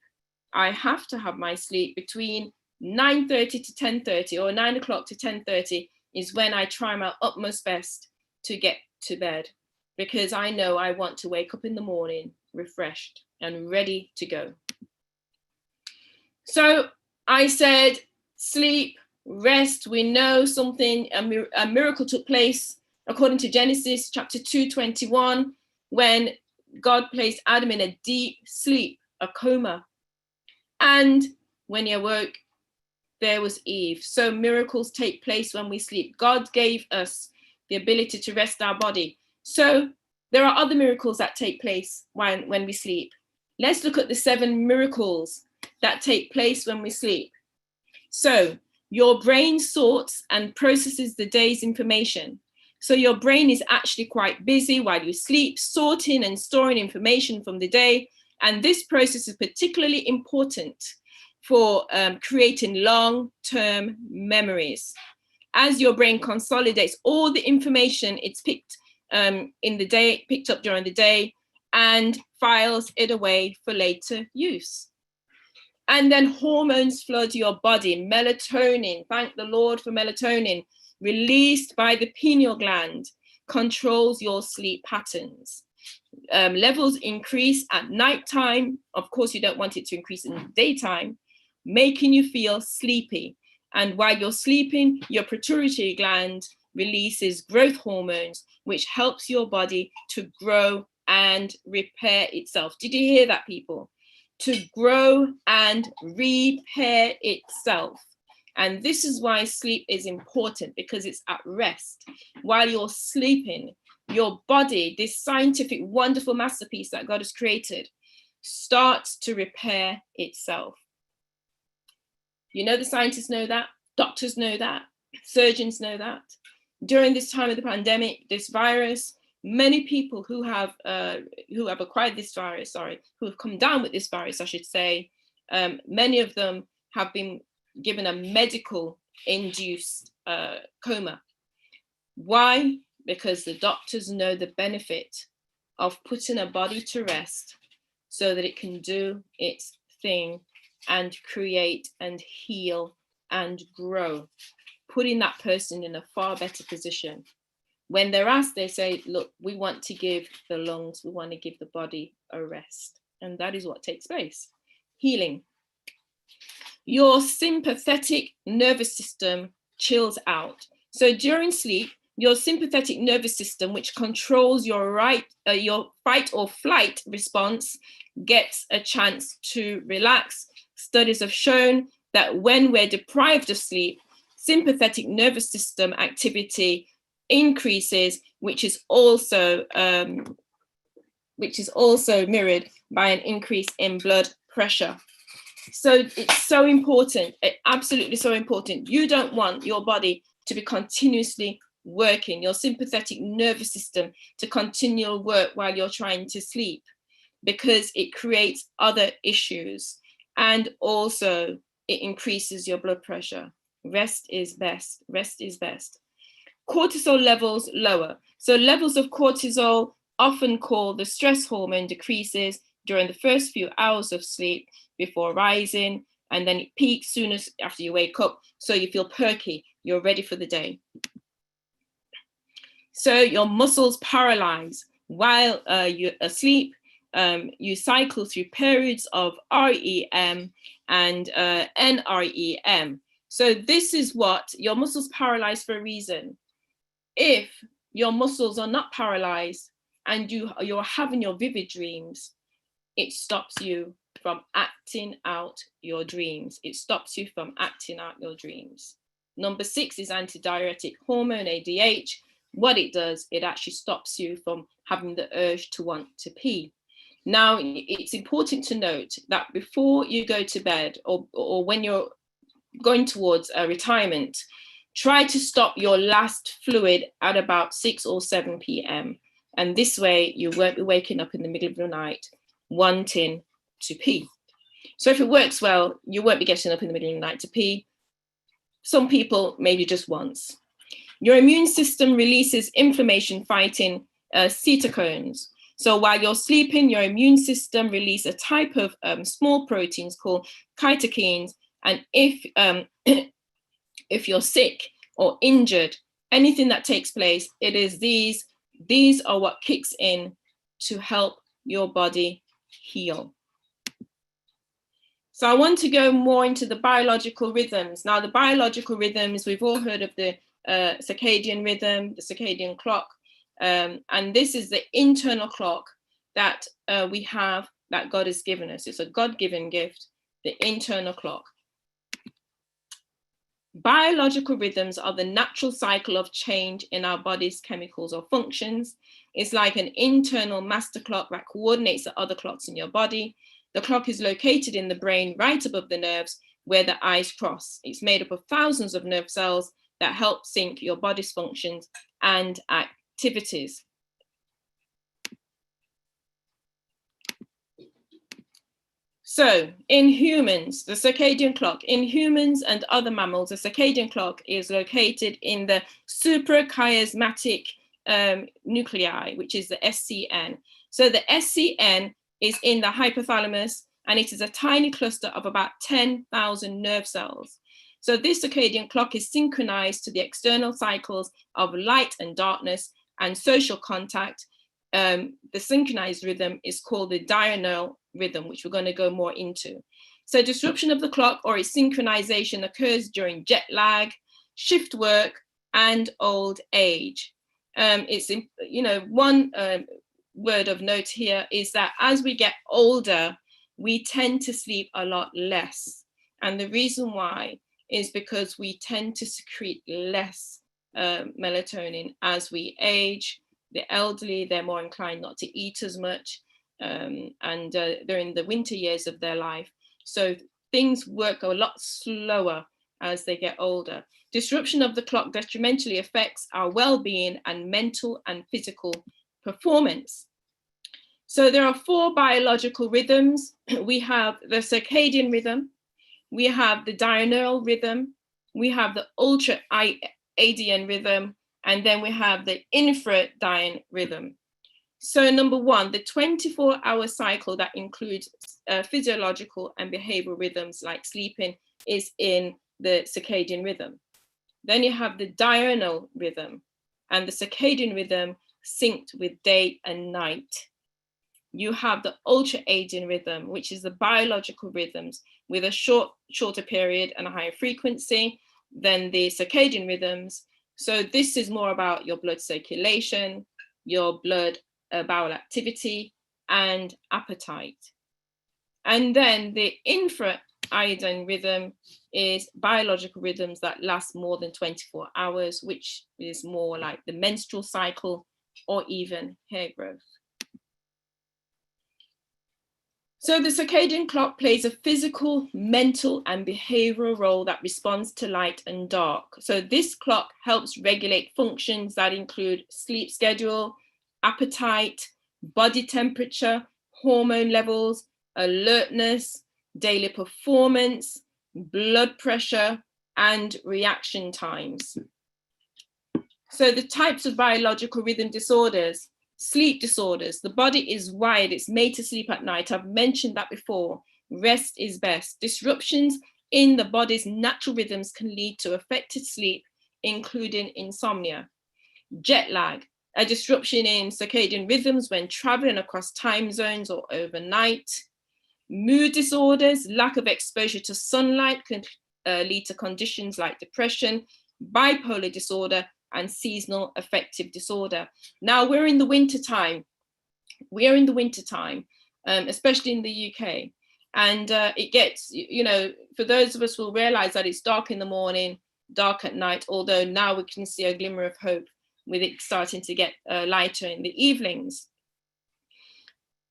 I have to have my sleep between 9:30 to 10:30 or 9 o'clock to 10:30 is when I try my utmost best to get to bed, because I know I want to wake up in the morning refreshed and ready to go. So I said, sleep, rest. We know something, a miracle took place according to Genesis chapter 2:21, when God placed Adam in a deep sleep, a coma. And when he awoke, there was Eve. So miracles take place when we sleep. God gave us the ability to rest our body. So there are other miracles that take place when we sleep. Let's look at the 7 miracles that take place when we sleep. So your brain sorts and processes the day's information. So your brain is actually quite busy while you sleep, sorting and storing information from the day. And this process is particularly important for creating long-term memories. As your brain consolidates all the information it's picked up during the day and files it away for later use. And then hormones flood your body. Melatonin, thank the Lord for melatonin, released by the pineal gland, controls your sleep patterns. Levels increase at nighttime. Of course, you don't want it to increase in the daytime, making you feel sleepy. And while you're sleeping, your pituitary gland releases growth hormones, which helps your body to grow and repair itself. Did you hear that, people? To grow and repair itself. And this is why sleep is important, because it's at rest. While you're sleeping, your body, this scientific, wonderful masterpiece that God has created, starts to repair itself. You know, the scientists know that, doctors know that, surgeons know that. During this time of the pandemic, this virus, many people who have acquired this virus, who have come down with this virus, I should say, many of them have been given a medical induced coma. Why? Because the doctors know the benefit of putting a body to rest so that it can do its thing and create and heal and grow, putting that person in a far better position. When they're asked, they say, look, we want to give the lungs, we want to give the body a rest. And that is what takes place. Healing. Your sympathetic nervous system chills out. So during sleep, your sympathetic nervous system, which controls your fight or flight response, gets a chance to relax. Studies have shown that when we're deprived of sleep, sympathetic nervous system activity increases, which is also mirrored by an increase in blood pressure. So it's so important, absolutely so important. You don't want your body to be continuously working, your sympathetic nervous system to continue work while you're trying to sleep, because it creates other issues, and also it increases your blood pressure. Rest is best. Rest is best. Cortisol levels lower. So levels of cortisol, often called the stress hormone, decreases during the first few hours of sleep before rising, and then it peaks soon as after you wake up. So you feel perky, you're ready for the day. So your muscles paralyze while you're asleep. You cycle through periods of REM and NREM. So this is what your muscles paralyze for a reason. If your muscles are not paralyzed and you're having your vivid dreams, it stops you from acting out your dreams. It stops you from acting out your dreams. Number 6 is antidiuretic hormone, ADH. What it does, it actually stops you from having the urge to want to pee. Now, it's important to note that before you go to bed, or when you're going towards a retirement, try to stop your last fluid at about 6 or 7 p.m. And this way you won't be waking up in the middle of the night wanting to pee. So if it works well, you won't be getting up in the middle of the night to pee. Some people, maybe just once. Your immune system releases inflammation-fighting cytotoxins. So while you're sleeping, your immune system releases a type of small proteins called cytokines. And if you're sick or injured, anything that takes place, it is these are what kicks in to help your body heal. So I want to go more into the biological rhythms. Now, the biological rhythms, we've all heard of the circadian rhythm, the circadian clock, and this is the internal clock that we have, that God has given us. It's a God-given gift, the internal clock. Biological rhythms are the natural cycle of change in our body's chemicals or functions. It's like an internal master clock that coordinates the other clocks in your body. The clock is located in the brain right above the nerves where the eyes cross. It's made up of thousands of nerve cells that help sync your body's functions and activities. So in humans, the circadian clock, in humans and other mammals, the circadian clock is located in the suprachiasmatic nuclei, which is the SCN. So the SCN is in the hypothalamus, and it is a tiny cluster of about 10,000 nerve cells. So this circadian clock is synchronized to the external cycles of light and darkness and social contact. The synchronized rhythm is called the diurnal rhythm, which we're going to go more into. So disruption of the clock or its synchronization occurs during jet lag, shift work, and old age. It's, one word of note here is that as we get older, we tend to sleep a lot less. And the reason why is because we tend to secrete less melatonin as we age. The elderly, they're more inclined not to eat as much, and they're in the winter years of their life. So things work a lot slower as they get older. Disruption of the clock detrimentally affects our well-being and mental and physical performance. So there are 4 biological rhythms. We have the circadian rhythm, we have the diurnal rhythm, we have the ultradian rhythm, and then we have the infradian rhythm. So number 1, the 24-hour cycle that includes physiological and behavioral rhythms like sleeping is in the circadian rhythm. Then you have the diurnal rhythm, and the circadian rhythm synced with day and night. You have the ultradian rhythm, which is the biological rhythms with a shorter period and a higher frequency. than the circadian rhythms. So this is more about your blood circulation, your blood bowel activity, and appetite. And then the infra-iodine rhythm is biological rhythms that last more than 24 hours, which is more like the menstrual cycle or even hair growth. So the circadian clock plays a physical, mental, and behavioral role that responds to light and dark. So this clock helps regulate functions that include sleep schedule, appetite, body temperature, hormone levels, alertness, daily performance, blood pressure, and reaction times. So the types of biological rhythm disorders: sleep disorders. The body is wired, it's made to sleep at night. I've mentioned that before. Rest is best. Disruptions in the body's natural rhythms can lead to affected sleep, including insomnia. Jet lag, a disruption in circadian rhythms when traveling across time zones or overnight. Mood disorders, lack of exposure to sunlight can lead to conditions like depression, bipolar disorder, and seasonal affective disorder. Now we're in the winter time. Especially in the UK. And it gets, for those of us who will realize that it's dark in the morning, dark at night, although now we can see a glimmer of hope with it starting to get lighter in the evenings.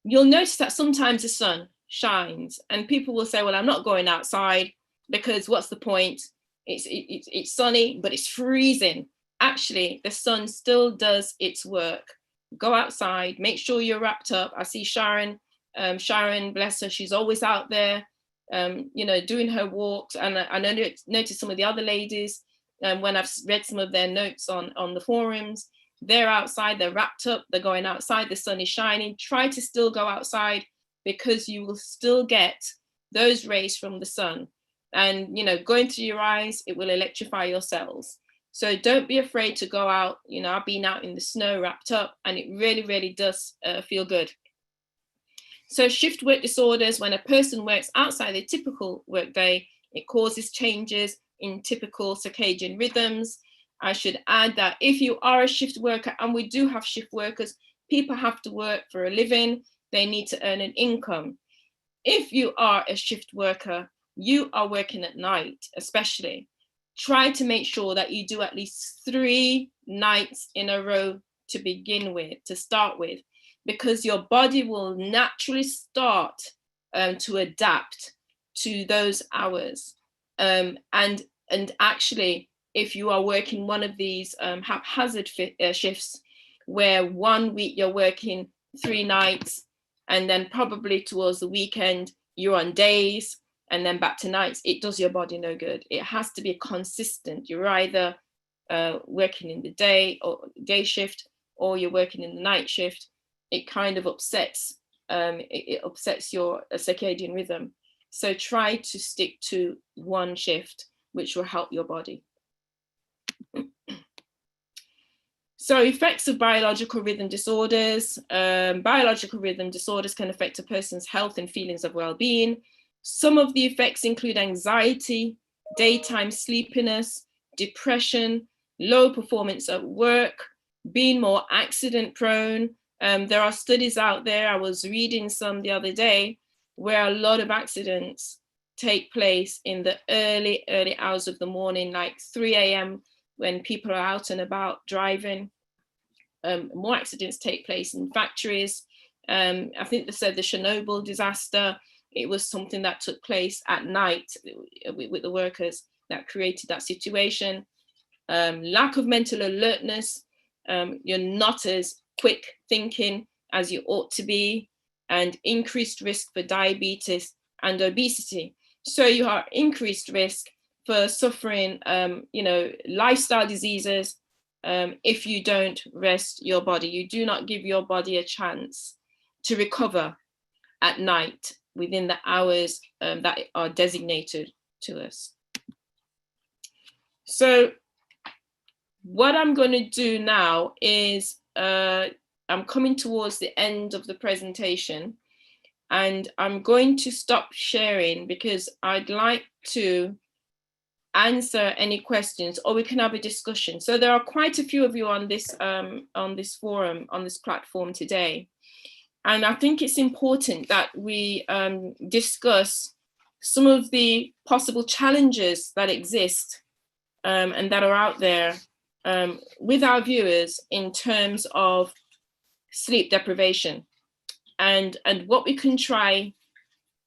You'll notice that sometimes the sun shines and people will say, well, I'm not going outside because what's the point? It's sunny, but it's freezing. Actually, the sun still does its work. Go outside, make sure you're wrapped up. I see Sharon, bless her, she's always out there, doing her walks. And I noticed some of the other ladies, when I've read some of their notes on the forums, they're outside, they're wrapped up, they're going outside, the sun is shining. Try to still go outside because you will still get those rays from the sun. And, going through your eyes, it will electrify your cells. So don't be afraid to go out. I've been out in the snow wrapped up and it really, really does feel good. So shift work disorders, when a person works outside their typical workday, it causes changes in typical circadian rhythms. I should add that if you are a shift worker, and we do have shift workers, people have to work for a living, they need to earn an income. If you are a shift worker, you are working at night, especially. Try to make sure that you do at least 3 nights in a row to begin with, to start with, because your body will naturally start to adapt to those hours. And actually, if you are working one of these haphazard shifts, where 1 week you're working 3 nights, and then probably towards the weekend, you're on days, and then back to nights, it does your body no good. It has to be consistent. You're either working in the day or day shift, or you're working in the night shift. It kind of upsets, it upsets your circadian rhythm. So try to stick to 1 shift, which will help your body. So effects of biological rhythm disorders. Biological rhythm disorders can affect a person's health and feelings of well-being. Some of the effects include anxiety, daytime sleepiness, depression, low performance at work, being more accident prone. There are studies out there, I was reading some the other day, where a lot of accidents take place in the early hours of the morning, like 3 a.m. when people are out and about driving. More accidents take place in factories. I think they said the Chernobyl disaster, it was something that took place at night with the workers that created that situation. Lack of mental alertness, you're not as quick thinking as you ought to be, and increased risk for diabetes and obesity. So you are increased risk for suffering, lifestyle diseases if you don't rest your body. You do not give your body a chance to recover at night within the hours that are designated to us. So what I'm going to do now is I'm coming towards the end of the presentation, and I'm going to stop sharing because I'd like to answer any questions, or we can have a discussion. So there are quite a few of you on this forum, on this platform today. And I think it's important that we discuss some of the possible challenges that exist and that are out there with our viewers in terms of sleep deprivation and what we can try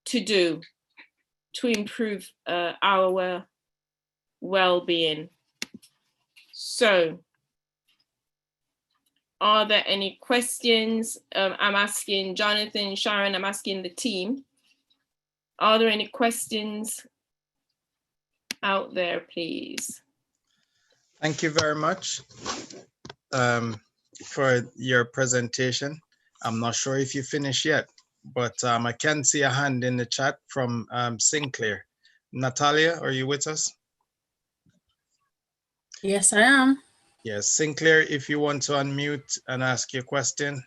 to do to improve our well-being. So, are there any questions? I'm asking Jonathan, Sharon, I'm asking the team. Are there any questions out there, please? Thank you very much for your presentation. I'm not sure if you finished yet, but I can see a hand in the chat from Sinclair. Natalia, are you with us? Yes, I am. Yes, Sinclair, if you want to unmute and ask your question.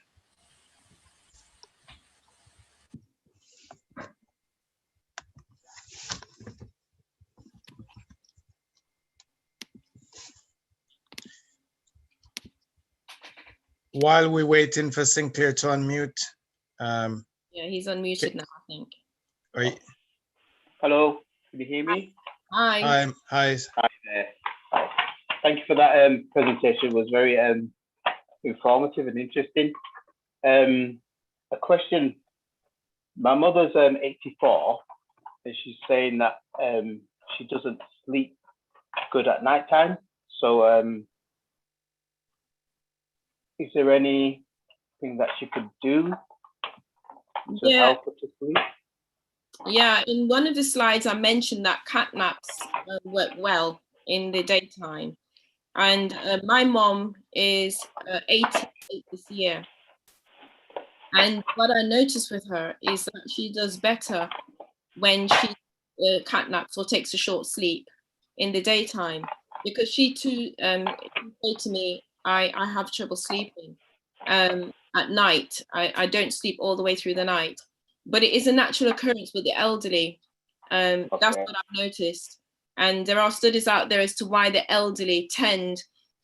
While we're waiting for Sinclair to unmute. Yeah, he's unmuted now, I think. Are you... Hello, can you hear me? Hi. Hi. Hi. Hi there. Hi. Thank you for that presentation. It was very informative and interesting. A question. My mother's 84, and she's saying that she doesn't sleep good at nighttime. So is there anything that she could do to help her to sleep? Yeah, in one of the slides I mentioned that cat naps work well in the daytime. And my mom is 88 this year. And what I noticed with her is that she does better when she cat naps or takes a short sleep in the daytime, because she too say to me, I have trouble sleeping at night. I don't sleep all the way through the night, but it is a natural occurrence with the elderly. That's what I've noticed. And there are studies out there as to why the elderly tend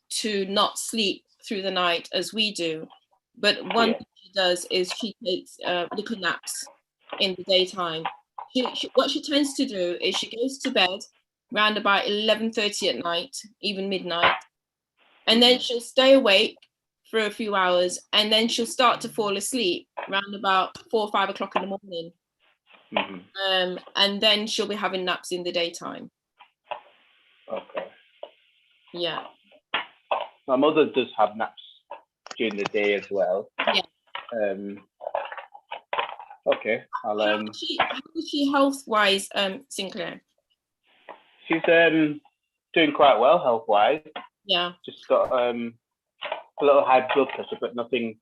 to not sleep through the night as we do. But one thing she does is she takes little naps in the daytime. What she tends to do is she goes to bed around about 11:30 at night, even midnight. And then she'll stay awake for a few hours, and then she'll start to fall asleep around about 4 or 5 o'clock in the morning. Mm-hmm. And then she'll be having naps in the daytime. Okay. Yeah. My mother does have naps during the day as well. Yeah. Okay. How is she health-wise, Sinclair? She's doing quite well health-wise. Yeah. Just got a little high blood pressure, but nothing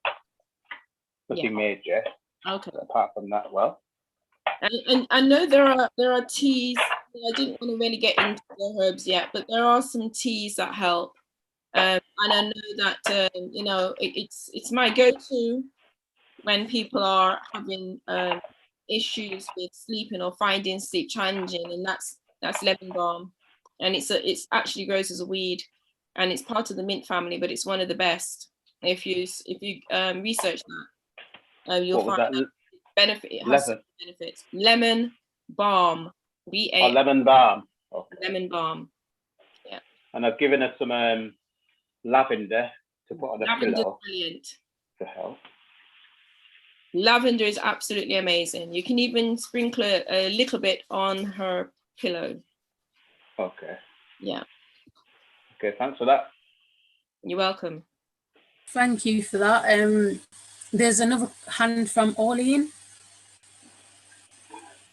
major. Okay. Apart from that, well. And I know there are teas. I didn't want to really get into the herbs yet, but there are some teas that help. And I know that it's my go-to when people are having issues with sleeping or finding sleep challenging, and that's lemon balm, and it's actually grows as a weed, and it's part of the mint family, but it's one of the best. If you research that, you'll find that it has some benefits. Lemon balm, lemon balm. Okay. Lemon balm. Yeah. And I've given her some lavender to put on a pillow. Brilliant. To help. Lavender is absolutely amazing. You can even sprinkle a little bit on her pillow. Okay. Yeah. Okay, thanks for that. You're welcome. Thank you for that. There's another hand from Orleen.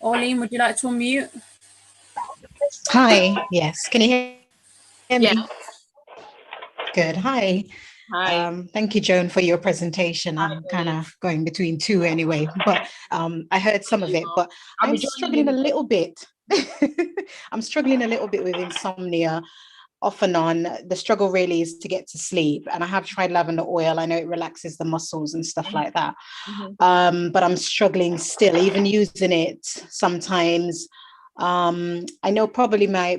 Orleen, would you like to unmute? Hi, yes. Can you hear me? Yeah. Good. Hi. Hi. Thank you, Joan, for your presentation. I'm kind of going between two anyway, but I heard some of it, but I'm struggling a little bit. I'm struggling a little bit with insomnia. Off and on. The struggle really is to get to sleep, and I have tried lavender oil. I know it relaxes the muscles and stuff like that. But I'm struggling still, even using it sometimes. I know probably my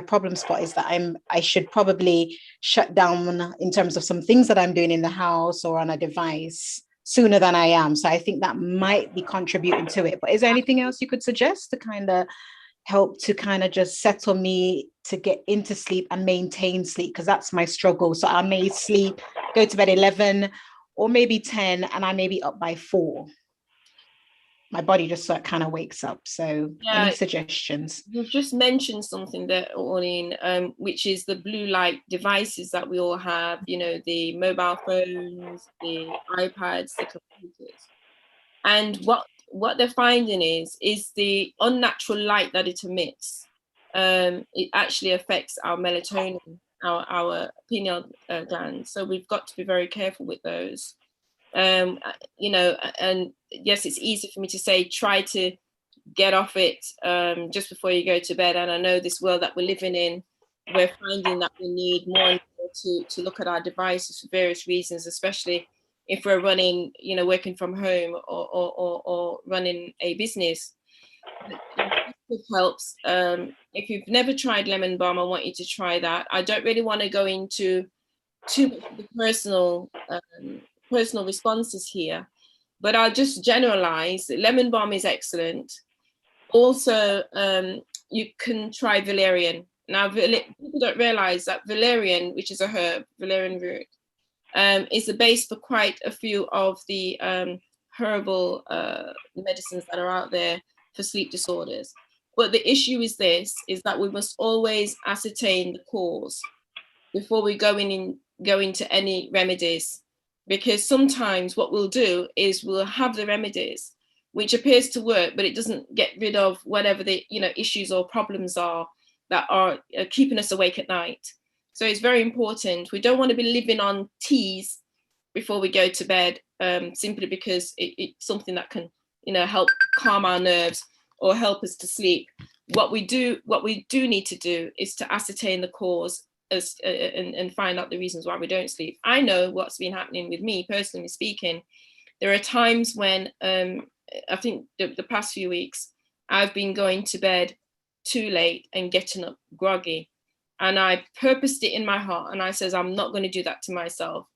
problem spot is that I should probably shut down in terms of some things that I'm doing in the house or on a device sooner than I am. So I think that might be contributing to it. But is there anything else you could suggest to kind of help to kind of just settle me to get into sleep and maintain sleep? Because that's my struggle. So I may sleep, go to bed 11 or maybe 10, and I may be up by 4. My body just sort of kind of wakes up. So any suggestions? You've just mentioned something there, Orleen, which is the blue light devices that we all have, you know, the mobile phones, the iPads, the computers. And what they're finding is the unnatural light that it emits. It actually affects our melatonin, our pineal gland. So we've got to be very careful with those. You know, and yes, it's easy for me to say, try to get off it just before you go to bed. And I know this world that we're living in, we're finding that we need more and more to look at our devices for various reasons, especially if we're running, you know, working from home or running a business. It helps. If you've never tried lemon balm, I want you to try that. I don't really want to go into too much of the personal responses here, but I'll just generalize. Lemon balm is excellent. Also, you can try valerian. Now, people don't realize that valerian, which is a herb, valerian root, is the base for quite a few of the herbal medicines that are out there for sleep disorders. But the issue is this, is that we must always ascertain the cause before we go into any remedies. Because sometimes what we'll do is we'll have the remedies, which appears to work, but it doesn't get rid of whatever the issues or problems are that are keeping us awake at night. So it's very important. We don't want to be living on teas before we go to bed, simply because it's something that can, help calm our nerves or help us to sleep. What we do need to do is to ascertain the cause and find out the reasons why we don't sleep. I know what's been happening with me, personally speaking. There are times when I think the past few weeks, I've been going to bed too late and getting up groggy. And I purposed it in my heart. And I says, I'm not going to do that to myself.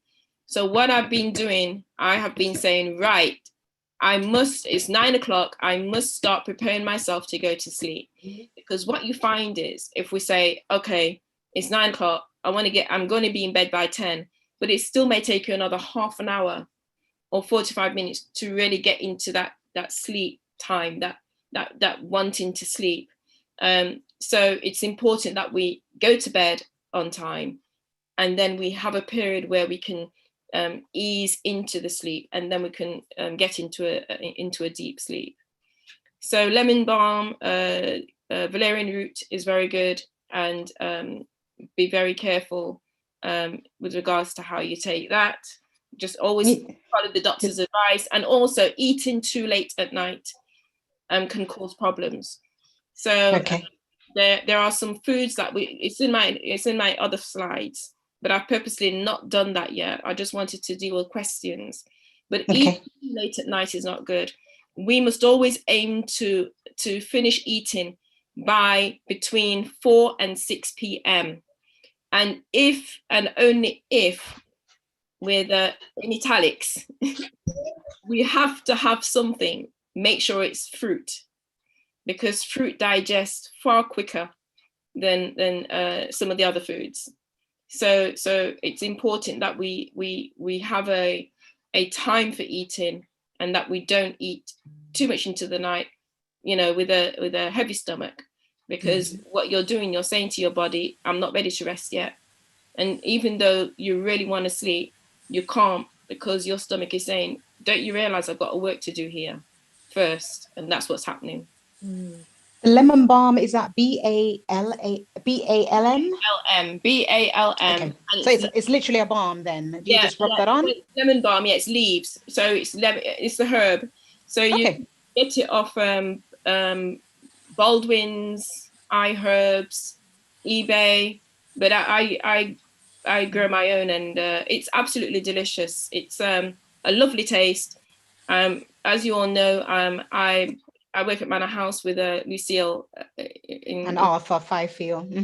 So what I've been doing, I have been saying, right, it's 9 o'clock. I must start preparing myself to go to sleep. Because what you find is, if we say, okay, it's 9 o'clock, I'm going to be in bed by 10, but it still may take you another half an hour or 45 minutes to really get into that sleep time, that wanting to sleep. So it's important that we go to bed on time, and then we have a period where we can ease into the sleep, and then we can get into a deep sleep. So lemon balm, valerian root is very good, and be very careful with regards to how you take that. Just always follow the doctor's advice, and also eating too late at night can cause problems. So there are some foods that it's in my other slides, but I've purposely not done that yet. I just wanted to deal with questions. But eating too late at night is not good. We must always aim to finish eating by between 4 and 6 p.m. And if and only if, with in italics, we have to have something, make sure it's fruit, because fruit digests far quicker than some of the other foods. So it's important that we have a time for eating, and that we don't eat too much into the night, with a heavy stomach, because what you're doing, you're saying to your body, I'm not ready to rest yet. And even though you really want to sleep, you can't, because your stomach is saying, don't you realize I've got work to do here first? And that's what's happening. The lemon balm, is that B-A-L-M? B-A-L-M. Okay. So it's literally a balm then. Do you just rub that on? Lemon balm, it's leaves. So it's the herb. So you get it off Baldwin's, iHerbs, eBay, but I grow my own, and it's absolutely delicious. It's a lovely taste. As you all know, I I work at Manor House with Lucille and Arthur Fifield.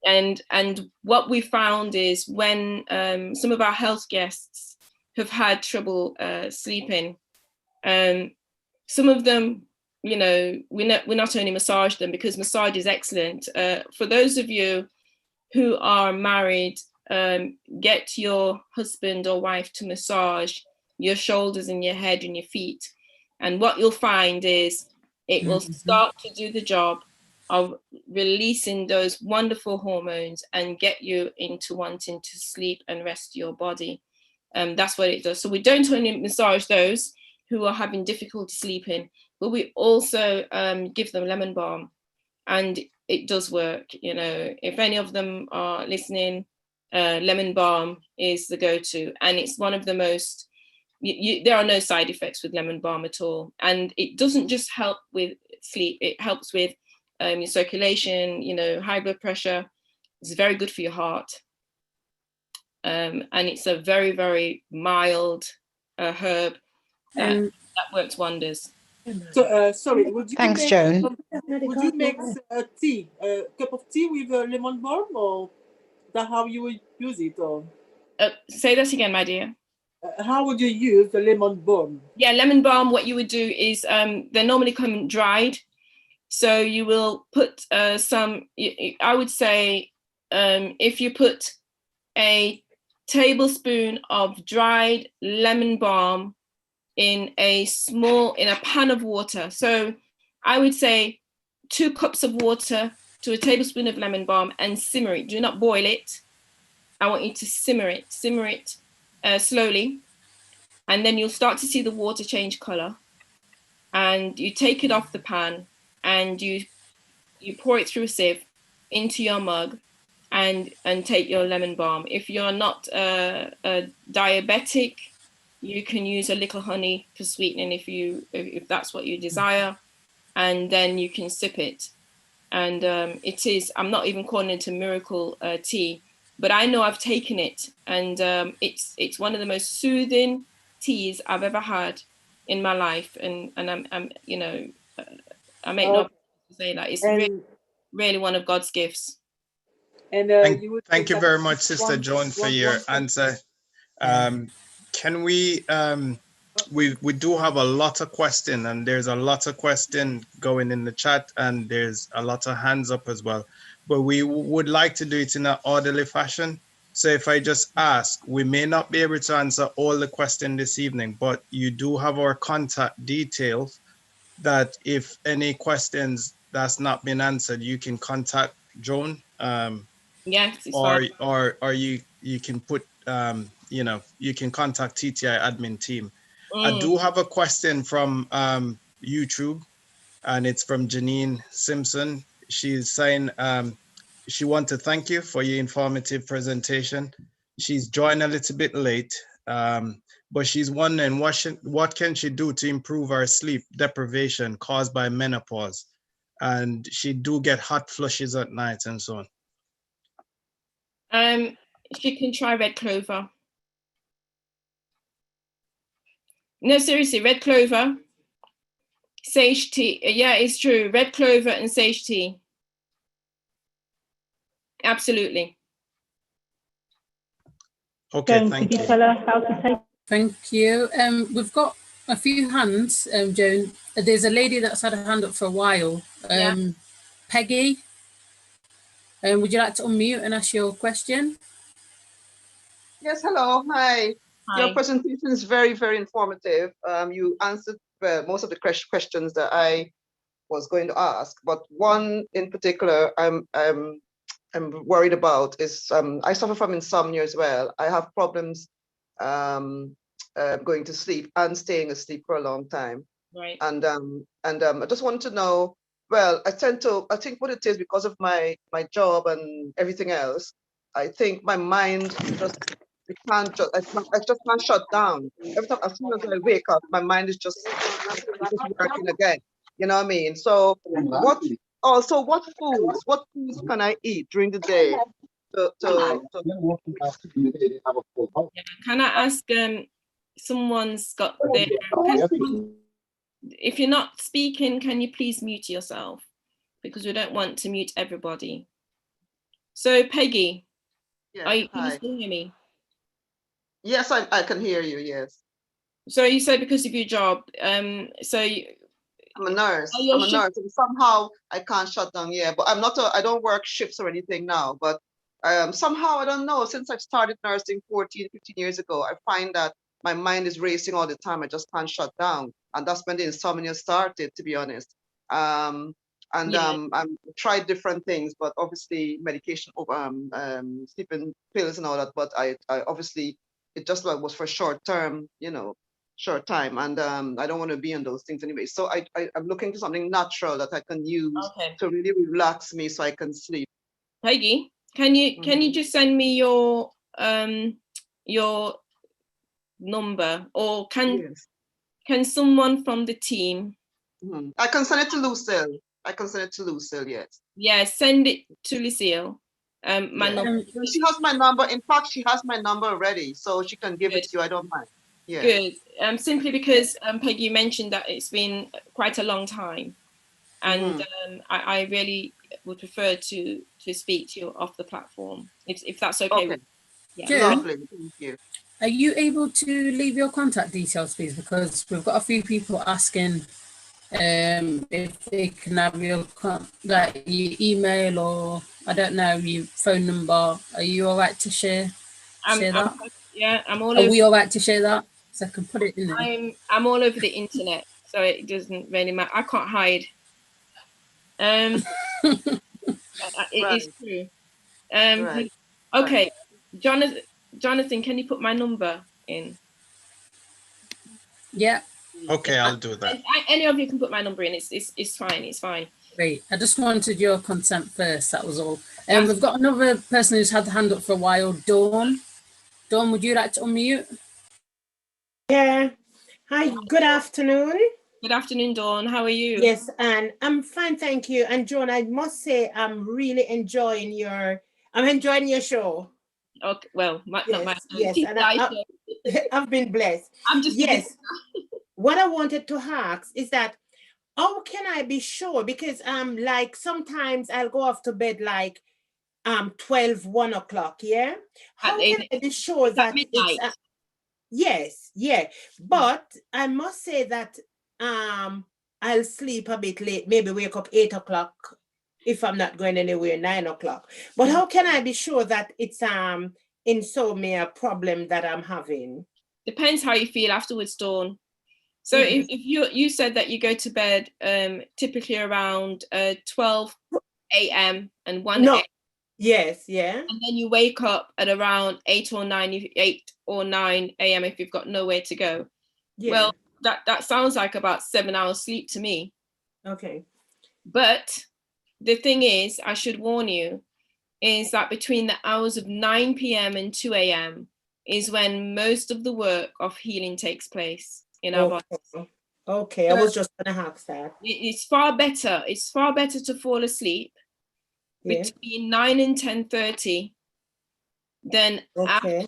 And what we found is when some of our health guests have had trouble sleeping, some of them, you know, we not only massage them, because massage is excellent. For those of you who are married, get your husband or wife to massage your shoulders and your head and your feet. And what you'll find is it will start to do the job of releasing those wonderful hormones and get you into wanting to sleep and rest your body. That's what it does. So we don't only massage those who are having difficulty sleeping, but we also give them lemon balm, and it does work. You know, if any of them are listening, lemon balm is the go-to, and it's one of the most, there are no side effects with lemon balm at all. And it doesn't just help with sleep, it helps with your circulation, you know, high blood pressure. It's very good for your heart. And it's a very, very mild herb that works wonders. So, sorry, would you Thanks, make, Joan. Would you make a cup of tea with lemon balm, or is that how you would use it? Or say that again, my dear. How would you use the lemon balm? Yeah, lemon balm, what you would do is they normally come dried. So you will put some, I would say, if you put a tablespoon of dried lemon balm in a pan of water. So I would say 2 cups of water to a tablespoon of lemon balm, and simmer it. Do not boil it. I want you to simmer it slowly. And then you'll start to see the water change color. And you take it off the pan and you pour it through a sieve into your mug and take your lemon balm. If you're not a diabetic, you can use a little honey for sweetening if that's what you desire, and then you can sip it. And I'm not even calling it a miracle tea, but I know I've taken it, and it's one of the most soothing teas I've ever had in my life. And I'm you know, I make no say that it's really one of God's gifts. And thank you very much, Sister Joan, for your answer. Can we do have a lot of questions, and there's a lot of questions going in the chat, and there's a lot of hands up as well, but we would like to do it in an orderly fashion. So if I just ask, we may not be able to answer all the questions this evening, but you do have our contact details, that if any questions that's not been answered, you can contact Joan. Yes, or you can put you know, you can contact TTI admin team. I do have a question from YouTube, and it's from Janine Simpson. She's saying she wants to thank you for your informative presentation. She's joined a little bit late, but she's wondering what can she do to improve her sleep deprivation caused by menopause, and she do get hot flushes at night and so on. She can try red clover. No, seriously, red clover, sage tea. Yeah, it's true. Red clover and sage tea. Absolutely. Okay, thank you. Tell her how to take? Thank you. We've got a few hands, Joan. There's a lady that's had a hand up for a while. Peggy, would you like to unmute and ask your question? Yes, hello. Hi. Hi. Your presentation is very, very informative. You answered most of the questions that I was going to ask, but one in particular I'm worried about is I suffer from insomnia as well. I have problems going to sleep and staying asleep for a long time. Right. And I just want to know, well, I think what it is, because of my job and everything else, I think my mind I just can't shut down. Every time, as soon as I wake up, my mind is just working again. You know what I mean? So what foods can I eat during the day? Can I ask someone's got if you're not speaking, can you please mute yourself? Because we don't want to mute everybody. So Peggy, Yes, can you hi. still hear me? Yes, I can hear you, yes. So you said because of your job, I'm a nurse. Oh, I'm a nurse, and somehow I can't shut down. Yeah, but I don't work shifts or anything now. But somehow I don't know. Since I've started nursing 14, 15 years ago, I find that my mind is racing all the time. I just can't shut down, and that's when the insomnia started. To be honest, I tried different things, but obviously medication, sleeping pills and all that. But I obviously it just was for short term, short time, and I don't want to be on those things anyway. So I'm looking for something natural that I can use to really relax me so I can sleep. Peggy, can you just send me your number, or can someone from the team? I can send it to Lucille. Yes. Yeah, send it to Lucille. My number. She has my number. In fact, she has my number already, so she can give it to you. I don't mind. Yeah. Good. Simply because Peggy mentioned that it's been quite a long time, and I really would prefer to speak to you off the platform, if that's okay. Okay. June, Lovely. Thank you. are you able to leave your contact details, please? Because we've got a few people asking if they can have your email, or I don't know, your phone number. Are you all right to share that? I'm all Are over. we all right to share that? So I can put it in there. I'm all over the internet, so it doesn't really matter. I can't hide. It is true. Right. Okay, Jonathan, can you put my number in? Yeah. Okay, I'll do that. Any of you can put my number in. It's fine. It's fine. Great. I just wanted your consent first. That was all. We've got another person who's had the hand up for a while. Dawn. Dawn, would you like to unmute? Yeah. Hi. Good afternoon. Good afternoon, Dawn. How are you? Yes, and I'm fine, thank you. And Joan, I must say, I'm really enjoying your show. Okay. Well, yes, and I've been blessed. I'm just What I wanted to ask is that, how can I be sure? Because like sometimes I'll go off to bed like 12, 1 o'clock. Yeah. How can I be sure that it's yes, yeah. But I must say that I'll sleep a bit late, maybe wake up 8 o'clock if I'm not going anywhere, 9 o'clock. But how can I be sure that it's insomnia problem that I'm having? Depends how you feel afterwards, Dawn. So if you said that you go to bed typically around 12 a.m. and 1 a.m. Yes, yeah. And then you wake up at around 8 or 9 a.m. if you've got nowhere to go. Yeah. Well, that sounds like about 7 hours sleep to me. Okay. But the thing is, I should warn you, is that between the hours of 9 p.m. and 2 a.m. is when most of the work of healing takes place in our bodies. Okay, I was just gonna ask that. It's far better to fall asleep between 9 and 10:30 than after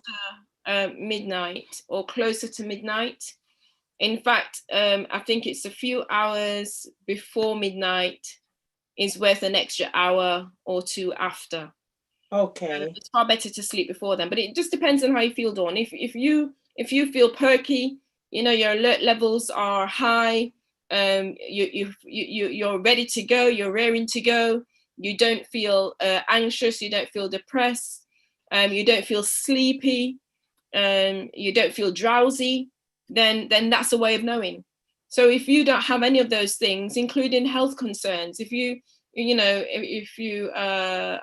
midnight or closer to midnight. In fact, I think it's a few hours before midnight is worth an extra hour or two after. Okay. It's far better to sleep before then, but it just depends on how you feel, Dawn. If you feel perky, your alert levels are high, you're ready to go, you're raring to go, you don't feel anxious, you don't feel depressed, you don't feel sleepy, you don't feel drowsy, then that's a way of knowing. So if you don't have any of those things, including health concerns, if you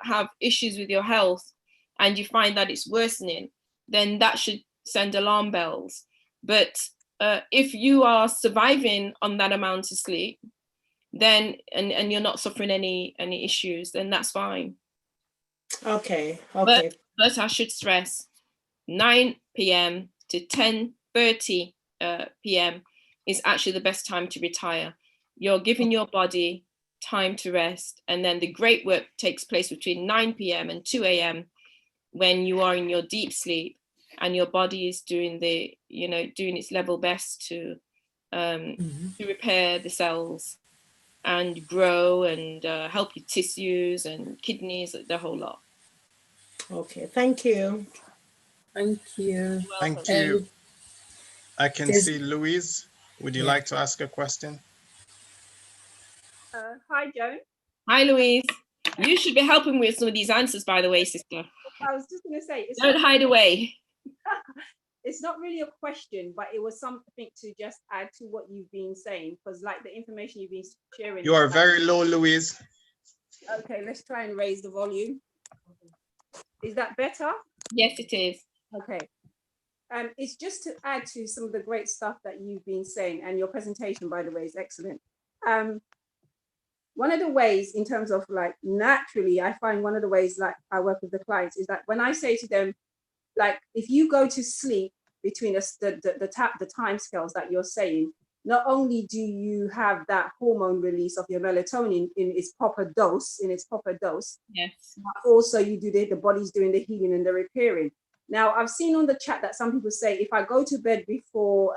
have issues with your health and you find that it's worsening, then that should send alarm bells. But if you are surviving on that amount of sleep, then and you're not suffering any issues, then that's fine. Okay. But I should stress, 9 p.m. to 10:30 p.m. is actually the best time to retire. You're giving your body time to rest, and then the great work takes place between 9 p.m. and 2 a.m. when you are in your deep sleep and your body is doing its level best to to repair the cells and grow and help your tissues and kidneys, the whole lot. Okay, thank you. Thank you. Thank you. I can see Louise. Would you like to ask a question? Hi, Joan. Hi, Louise. You should be helping with some of these answers, by the way, sister. I was just going to say, Don't hide away. It's not really a question, but it was something to just add to what you've been saying, because like the information you've been sharing. You are very low, Louise. Okay, let's try and raise the volume. Is that better? Yes, it is. Okay. It's just to add to some of the great stuff that you've been saying, and your presentation, by the way, is excellent. One of the ways, in terms of like naturally, I find one of the ways like I work with the clients is that when I say to them, like if you go to sleep between the time scales that you're saying, not only do you have that hormone release of your melatonin in its proper dose, yes, but also you do the body's doing the healing and the repairing. Now, I've seen on the chat that some people say, if I go to bed before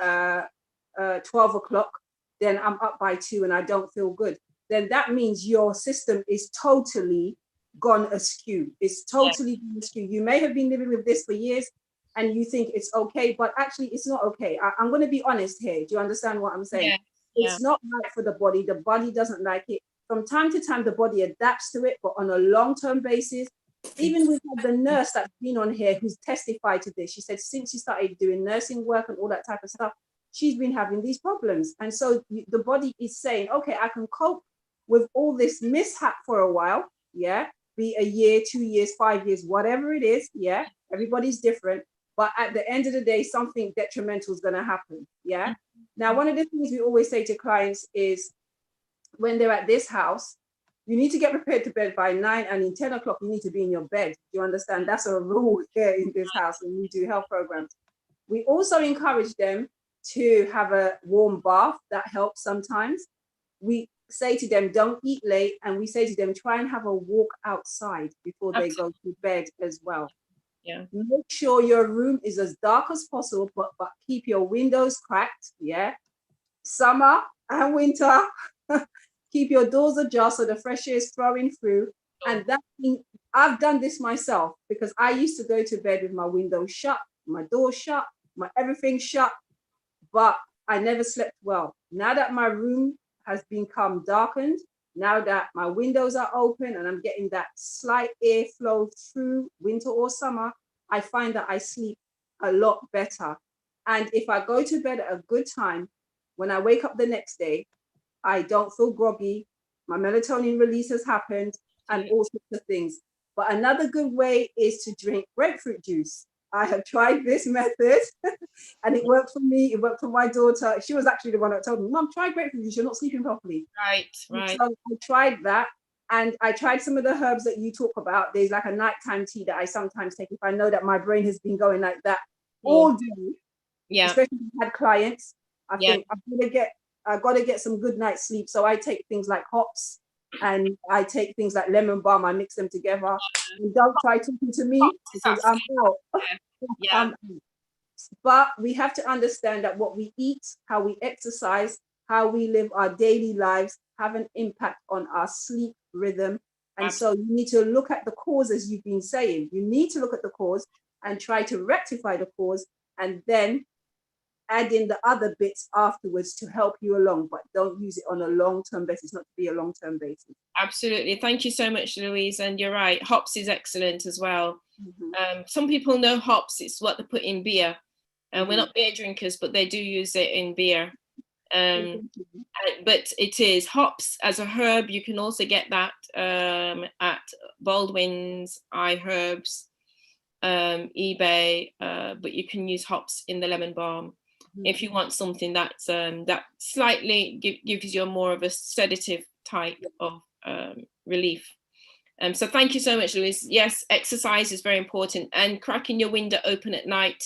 12 o'clock, then I'm up by 2 and I don't feel good. Then that means your system is totally gone askew. It's totally gone askew. You may have been living with this for years and you think it's okay, but actually it's not okay. I'm going to be honest here. Do you understand what I'm saying? Yeah. It's not right for the body. The body doesn't like it. From time to time, the body adapts to it, but on a long-term basis, even with the nurse that's been on here who's testified to this, she said since she started doing nursing work and all that type of stuff, she's been having these problems. And so the body is saying, okay, I can cope with all this mishap for a while, yeah, be a year, 2 years, 5 years, whatever it is, yeah, everybody's different. But at the end of the day, something detrimental is going to happen, yeah. Now, one of the things we always say to clients is when they're at this house, you need to get prepared to bed by 9, and in 10 o'clock, you need to be in your bed. You understand? That's a rule here in this house when we do health programs. We also encourage them to have a warm bath. That helps sometimes. We say to them, don't eat late. And we say to them, try and have a walk outside before they go to bed as well. Yeah. Make sure your room is as dark as possible, but keep your windows cracked. Yeah. Summer and winter. Keep your doors ajar so the fresh air is flowing through. And that I've done this myself because I used to go to bed with my windows shut, my door shut, my everything shut, but I never slept well. Now that my room has become darkened, now that my windows are open and I'm getting that slight air flow through winter or summer, I find that I sleep a lot better. And if I go to bed at a good time, when I wake up the next day, I don't feel groggy, my melatonin release has happened, and all sorts of things. But another good way is to drink grapefruit juice. I have tried this method and it worked for me, it worked for my daughter. She was actually the one that told me, Mom, try grapefruit juice, you're not sleeping properly. Right. So I tried that, and I tried some of the herbs that you talk about. There's like a nighttime tea that I sometimes take if I know that my brain has been going like that all day. Yeah. Especially if I had clients. I think I've got to get some good night's sleep. So I take things like hops and I take things like lemon balm. I mix them together. And don't try talking to me because I'm out. But we have to understand that what we eat, how we exercise, how we live our daily lives have an impact on our sleep rhythm. And so you need to look at the cause, as you've been saying. You need to look at the cause and try to rectify the cause, and then add in the other bits afterwards to help you along, but don't use it on a long-term basis, not to be a long-term basis. Absolutely. Thank you so much, Louise. And you're right, hops is excellent as well. Some people know hops, it's what they put in beer. And we're not beer drinkers, but they do use it in beer. But it is hops as a herb. You can also get that at Baldwin's, iHerbs, eBay, but you can use hops in the lemon balm if you want something that's that slightly gives you more of a sedative type of relief. So thank you so much, Louise. Yes, exercise is very important, and cracking your window open at night.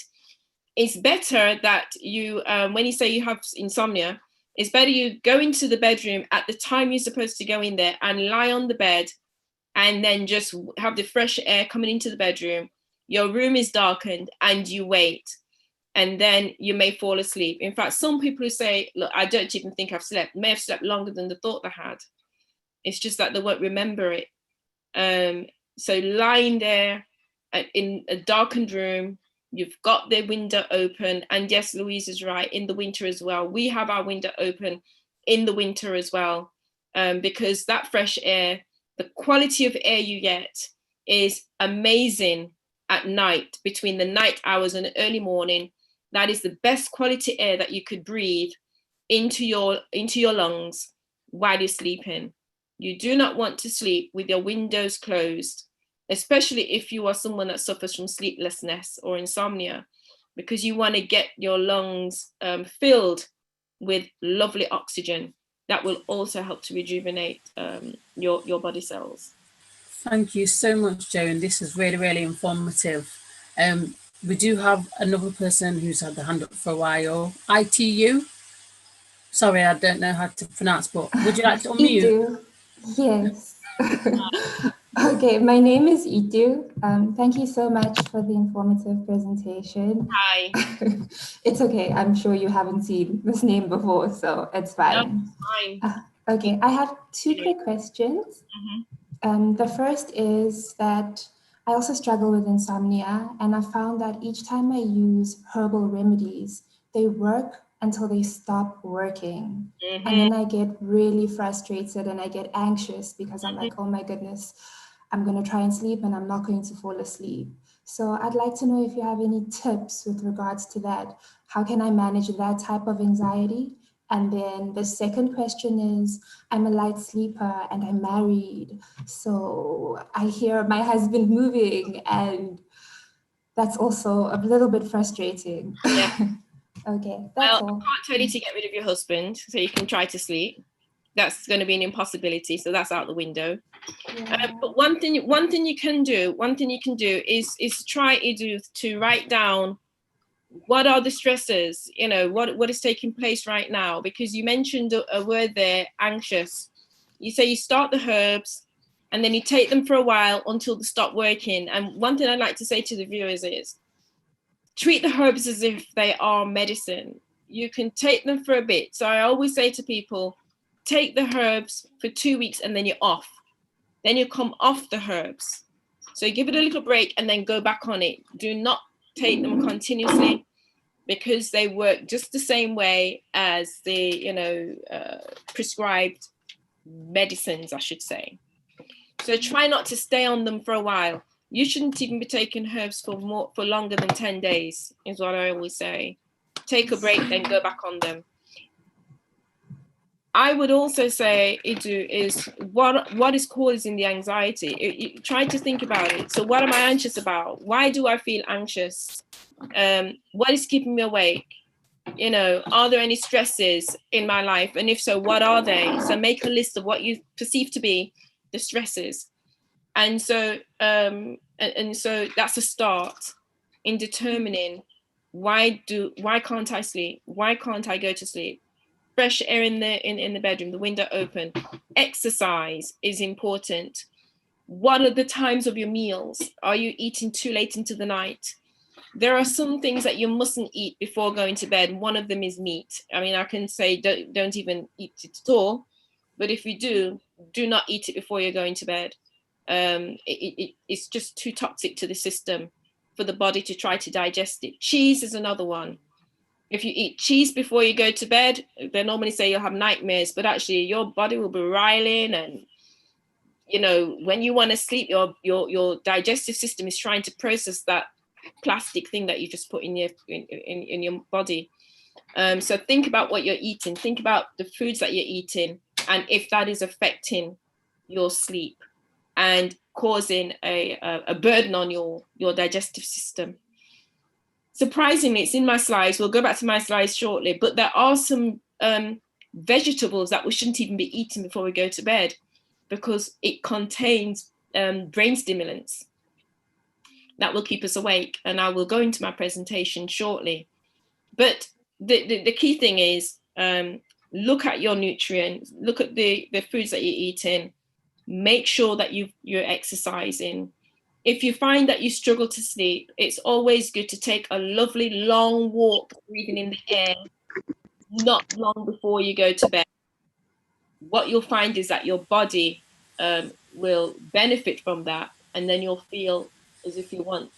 It's better that you, when you say you have insomnia, it's better you go into the bedroom at the time you're supposed to go in there and lie on the bed and then just have the fresh air coming into the bedroom. Your room is darkened and you wait. and then you may fall asleep. In fact, some people who say, look, I don't even think I've slept, may have slept longer than they thought they had. It's just that they won't remember it. So lying there in a darkened room, you've got the window open, and yes, Louise is right, in the winter as well. We have our window open in the winter as well, because that fresh air, the quality of air you get is amazing at night, between the night hours and the early morning. That is the best quality air that you could breathe into your lungs while you're sleeping. You do not want to sleep with your windows closed, especially if you are someone that suffers from sleeplessness or insomnia, because you want to get your lungs filled with lovely oxygen. That will also help to rejuvenate your body cells. Thank you so much, Joan. This is really, really informative. We do have another person who's had their hand up for a while. ITU. Sorry, I don't know how to pronounce, but would you like to unmute? Itu. Yes. Okay, my name is Itu. Thank you so much for the informative presentation. Hi. It's okay. I'm sure you haven't seen this name before, so it's fine. No, fine. Okay, I have two quick questions. The first is that I also struggle with insomnia, and I found that each time I use herbal remedies, they work until they stop working. And then I get really frustrated and I get anxious because I'm like, oh my goodness, I'm going to try and sleep and I'm not going to fall asleep. So I'd like to know if you have any tips with regards to that. How can I manage that type of anxiety? And then the second question is, I'm a light sleeper and I'm married. So I hear my husband moving, and that's also a little bit frustrating. Yeah. Okay, that's all. I can't tell you to get rid of your husband so you can try to sleep. That's going to be an impossibility, so that's out the window. Yeah. But one thing you can do is try to write down what are the stresses, what is taking place right now, because you mentioned a word there, anxious. You say you start the herbs and then you take them for a while until they stop working. And one thing I'd like to say to the viewers is, treat the herbs as if they are medicine. You can take them for a bit. So I always say to people, take the herbs for 2 weeks and then you're off. Then you come off the herbs. So you give it a little break and then go back on it. Do not take them continuously, because they work just the same way as the prescribed medicines, I should say. So try not to stay on them for a while. You shouldn't even be taking herbs for longer than 10 days, is what I always say. Take a break, then go back on them. I would also say, Idu, is what is causing the anxiety? Try to think about it. So what am I anxious about? Why do I feel anxious? What is keeping me awake? Are there any stresses in my life? And if so, what are they? So make a list of what you perceive to be the stresses. And so that's a start in determining why can't I sleep? Why can't I go to sleep? Fresh air in the bedroom, the window open. Exercise is important. What are the times of your meals? Are you eating too late into the night? There are some things that you mustn't eat before going to bed. One of them is meat. I mean, I can say don't even eat it at all. But if you do not eat it before you're going to bed. It's just too toxic to the system for the body to try to digest it. Cheese is another one. If you eat cheese before you go to bed, they normally say you'll have nightmares, but actually your body will be riling, and when you want to sleep, your digestive system is trying to process that plastic thing that you just put in your body. So think about what you're eating. Think about the foods that you're eating, and if that is affecting your sleep and causing a burden on your digestive system. Surprisingly, it's in my slides. We'll go back to my slides shortly, but there are some vegetables that we shouldn't even be eating before we go to bed, because it contains brain stimulants that will keep us awake. And I will go into my presentation shortly. But the key thing is look at your nutrients, look at the foods that you're eating, make sure that you're exercising, if you find that you struggle to sleep, it's always good to take a lovely long walk, breathing in the air, not long before you go to bed. What you'll find is that your body will benefit from that, and then you'll feel as if you want,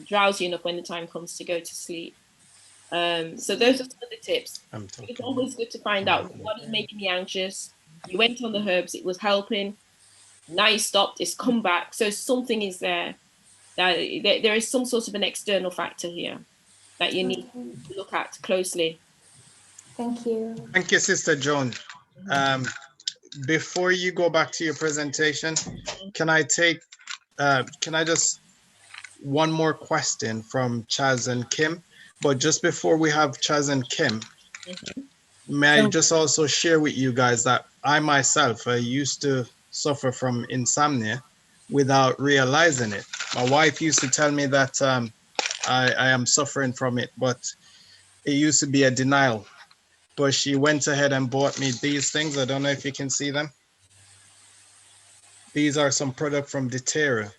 drowsy enough when the time comes to go to sleep. So those are some of the tips. It's always good to find out what is making me anxious. You went on the herbs, it was helping. Now you stopped, it's come back. So something is there. That there is some sort of an external factor here that you need to look at closely. Thank you. Thank you, Sister Joan. Before you go back to your presentation, can I just one more question from Chaz and Kim? But just before we have Chaz and Kim, may I just also share with you guys that I myself, I used to suffer from insomnia without realizing it. My wife used to tell me that I am suffering from it, but it used to be a denial. But she went ahead and bought me these things. I don't know if you can see them. These are some product from doTERRA.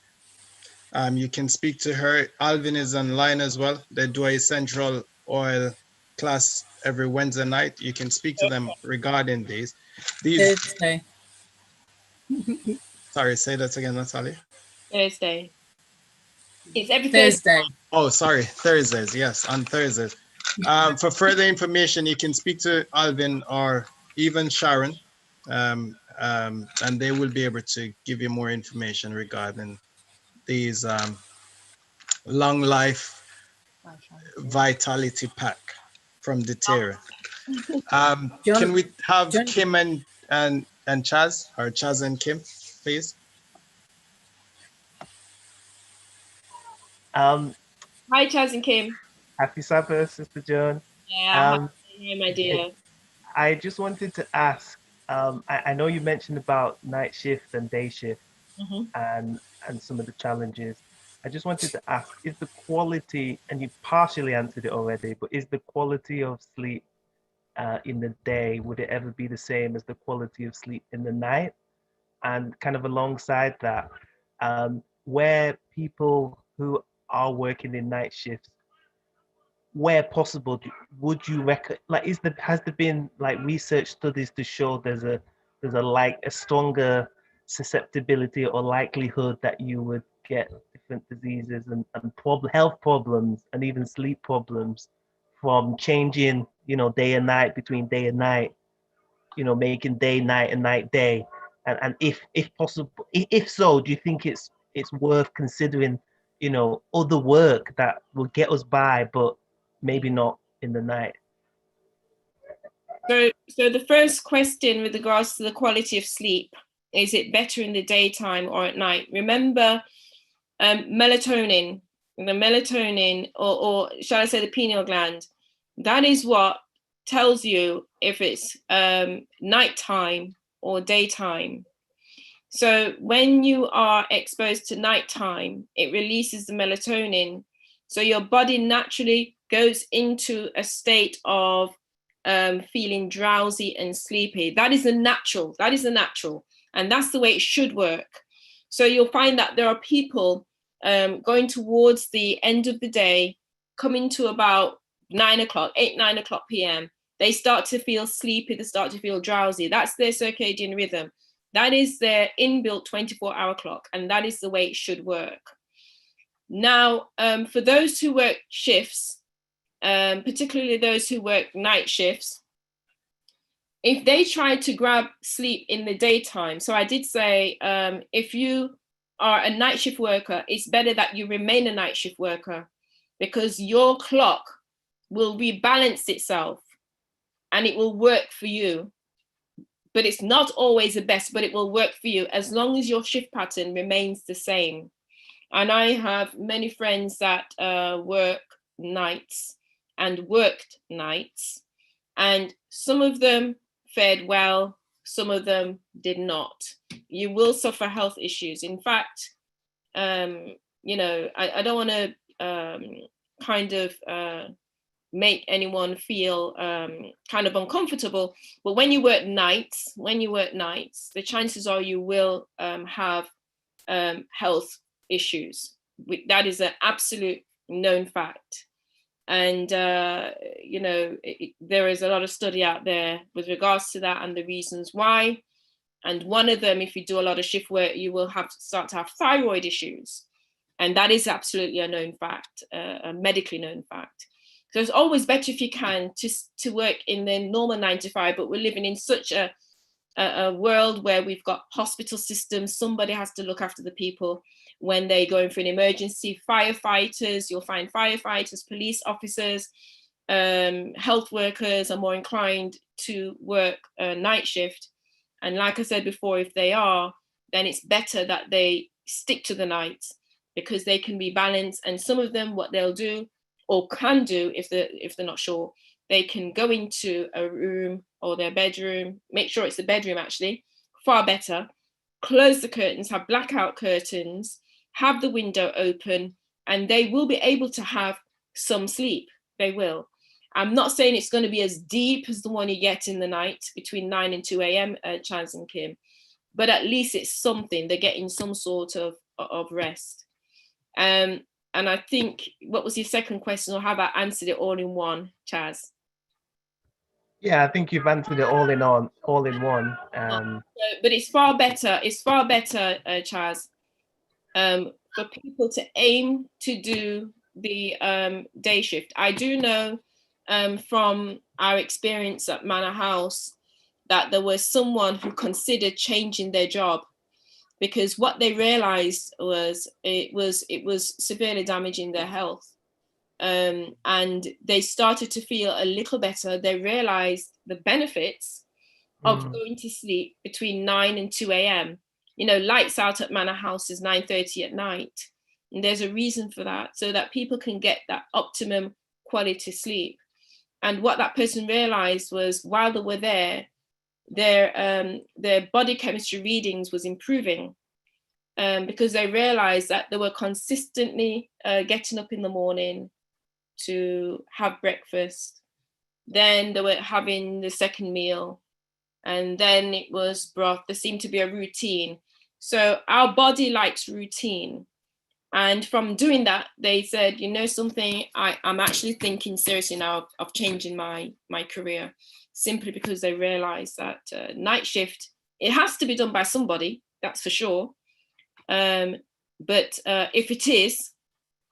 You can speak to her. Alvin is online as well. They do a essential oil class every Wednesday night. You can speak to them regarding these. Thursday. Sorry, say that again, Natalia. Thursday. It's every Thursday. Oh, sorry, Thursdays. Yes, on Thursdays. For further information, you can speak to Alvin or even Sharon, and they will be able to give you more information regarding these long life vitality pack from doTERRA. Can we have Kim and Chaz, or Chaz and Kim, please? Hi, Chaz and Kim. Happy Sabbath, Sister Joan. Yeah, hi, my dear. I just wanted to ask, I know you mentioned about night shift and day shift and some of the challenges. I just wanted to ask, is the quality, and you partially answered it already, but is the quality of sleep in the day, would it ever be the same as the quality of sleep in the night? And kind of alongside that, where people who are working in night shifts, where possible, would you has there been like research studies to show there's a stronger susceptibility or likelihood that you would get different diseases and health problems and even sleep problems from changing, day and night, between day and night, making day night and night day, and if possible, if so, do you think it's worth considering, other work that will get us by, but maybe not in the night? So the first question with regards to the quality of sleep, is it better in the daytime or at night? Remember, melatonin, or shall I say the pineal gland, that is what tells you if it's nighttime or daytime. So when you are exposed to nighttime, it releases the melatonin. So your body naturally goes into a state of feeling drowsy and sleepy. That is the natural. And that's the way it should work. So you'll find that there are people going towards the end of the day, coming to about 9 o'clock p.m. They start to feel sleepy, they start to feel drowsy. That's their circadian rhythm. That is their inbuilt 24-hour clock, and that is the way it should work. Now, for those who work shifts, particularly those who work night shifts, if they try to grab sleep in the daytime, so I did say, if you are a night shift worker, it's better that you remain a night shift worker, because your clock will rebalance itself and it will work for you. But it's not always the best, but it will work for you as long as your shift pattern remains the same. And I have many friends that work nights and worked nights, and some of them fared well, some of them did not. You will suffer health issues. In fact, I don't want to kind of make anyone feel kind of uncomfortable, but when you work nights, the chances are you will have health issues. That is an absolute known fact. And, you know, there is a lot of study out there with regards to that and the reasons why. And one of them, if you do a lot of shift work, you will have to start to have thyroid issues. And that is absolutely a known fact, a medically known fact. So it's always better if you can to work in the normal 9 to 5, but we're living in such a world where we've got hospital systems. Somebody has to look after the people when they go in for an emergency. Firefighters, you'll find firefighters, police officers, health workers are more inclined to work a night shift. And like I said before, if they are, then it's better that they stick to the nights, because they can be balanced. And some of them, what they'll do or can do, if they're not sure, they can go into a room or their bedroom, make sure it's the bedroom actually, far better, close the curtains, have blackout curtains, have the window open, and they will be able to have some sleep. They will. I'm not saying it's going to be as deep as the one you get in the night between 9 and 2 a.m., Chaz and Kim, but at least it's something. They're getting some sort of rest. And I think, what was your second question, or have I answered it all in one, Chaz? Yeah, I think you've answered it all in one. But it's far better. It's far better, Chaz, for people to aim to do the day shift. I do know from our experience at Manor House that there was someone who considered changing their job, because what they realized was it was severely damaging their health. And they started to feel a little better. They realized the benefits of going to sleep between 9 and 2 a.m. You know, lights out at Manor House is 9:30 at night. And there's a reason for that, so that people can get that optimum quality sleep. And what that person realized was, while they were there, their body chemistry readings was improving, because they realized that they were consistently getting up in the morning to have breakfast. Then they were having the second meal, and then it was broth. There seemed to be a routine. So our body likes routine. And from doing that, they said, you know something, I'm actually thinking seriously now of changing my career, simply because they realized that night shift, it has to be done by somebody, that's for sure. But if it is,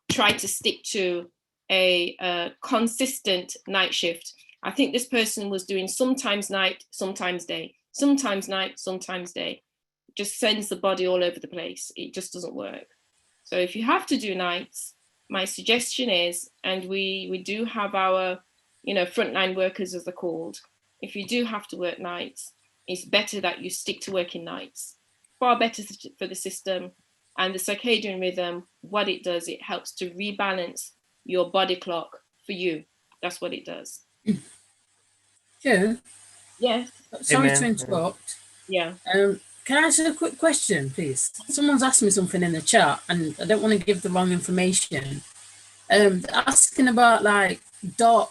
try to stick to a consistent night shift. I think this person was doing sometimes night, sometimes day, sometimes night, sometimes day. Just sends the body all over the place. It just doesn't work. So if you have to do nights, my suggestion is, and we do have our, you know, frontline workers, as they're called. If you do have to work nights, it's better that you stick to working nights. Far better for the system. And the circadian rhythm, what it does, it helps to rebalance your body clock for you. That's what it does. Joe? Yes. Sorry to interrupt. Yeah. Can I ask you a quick question, please? Someone's asked me something in the chat, and I don't want to give the wrong information. Asking about like dark,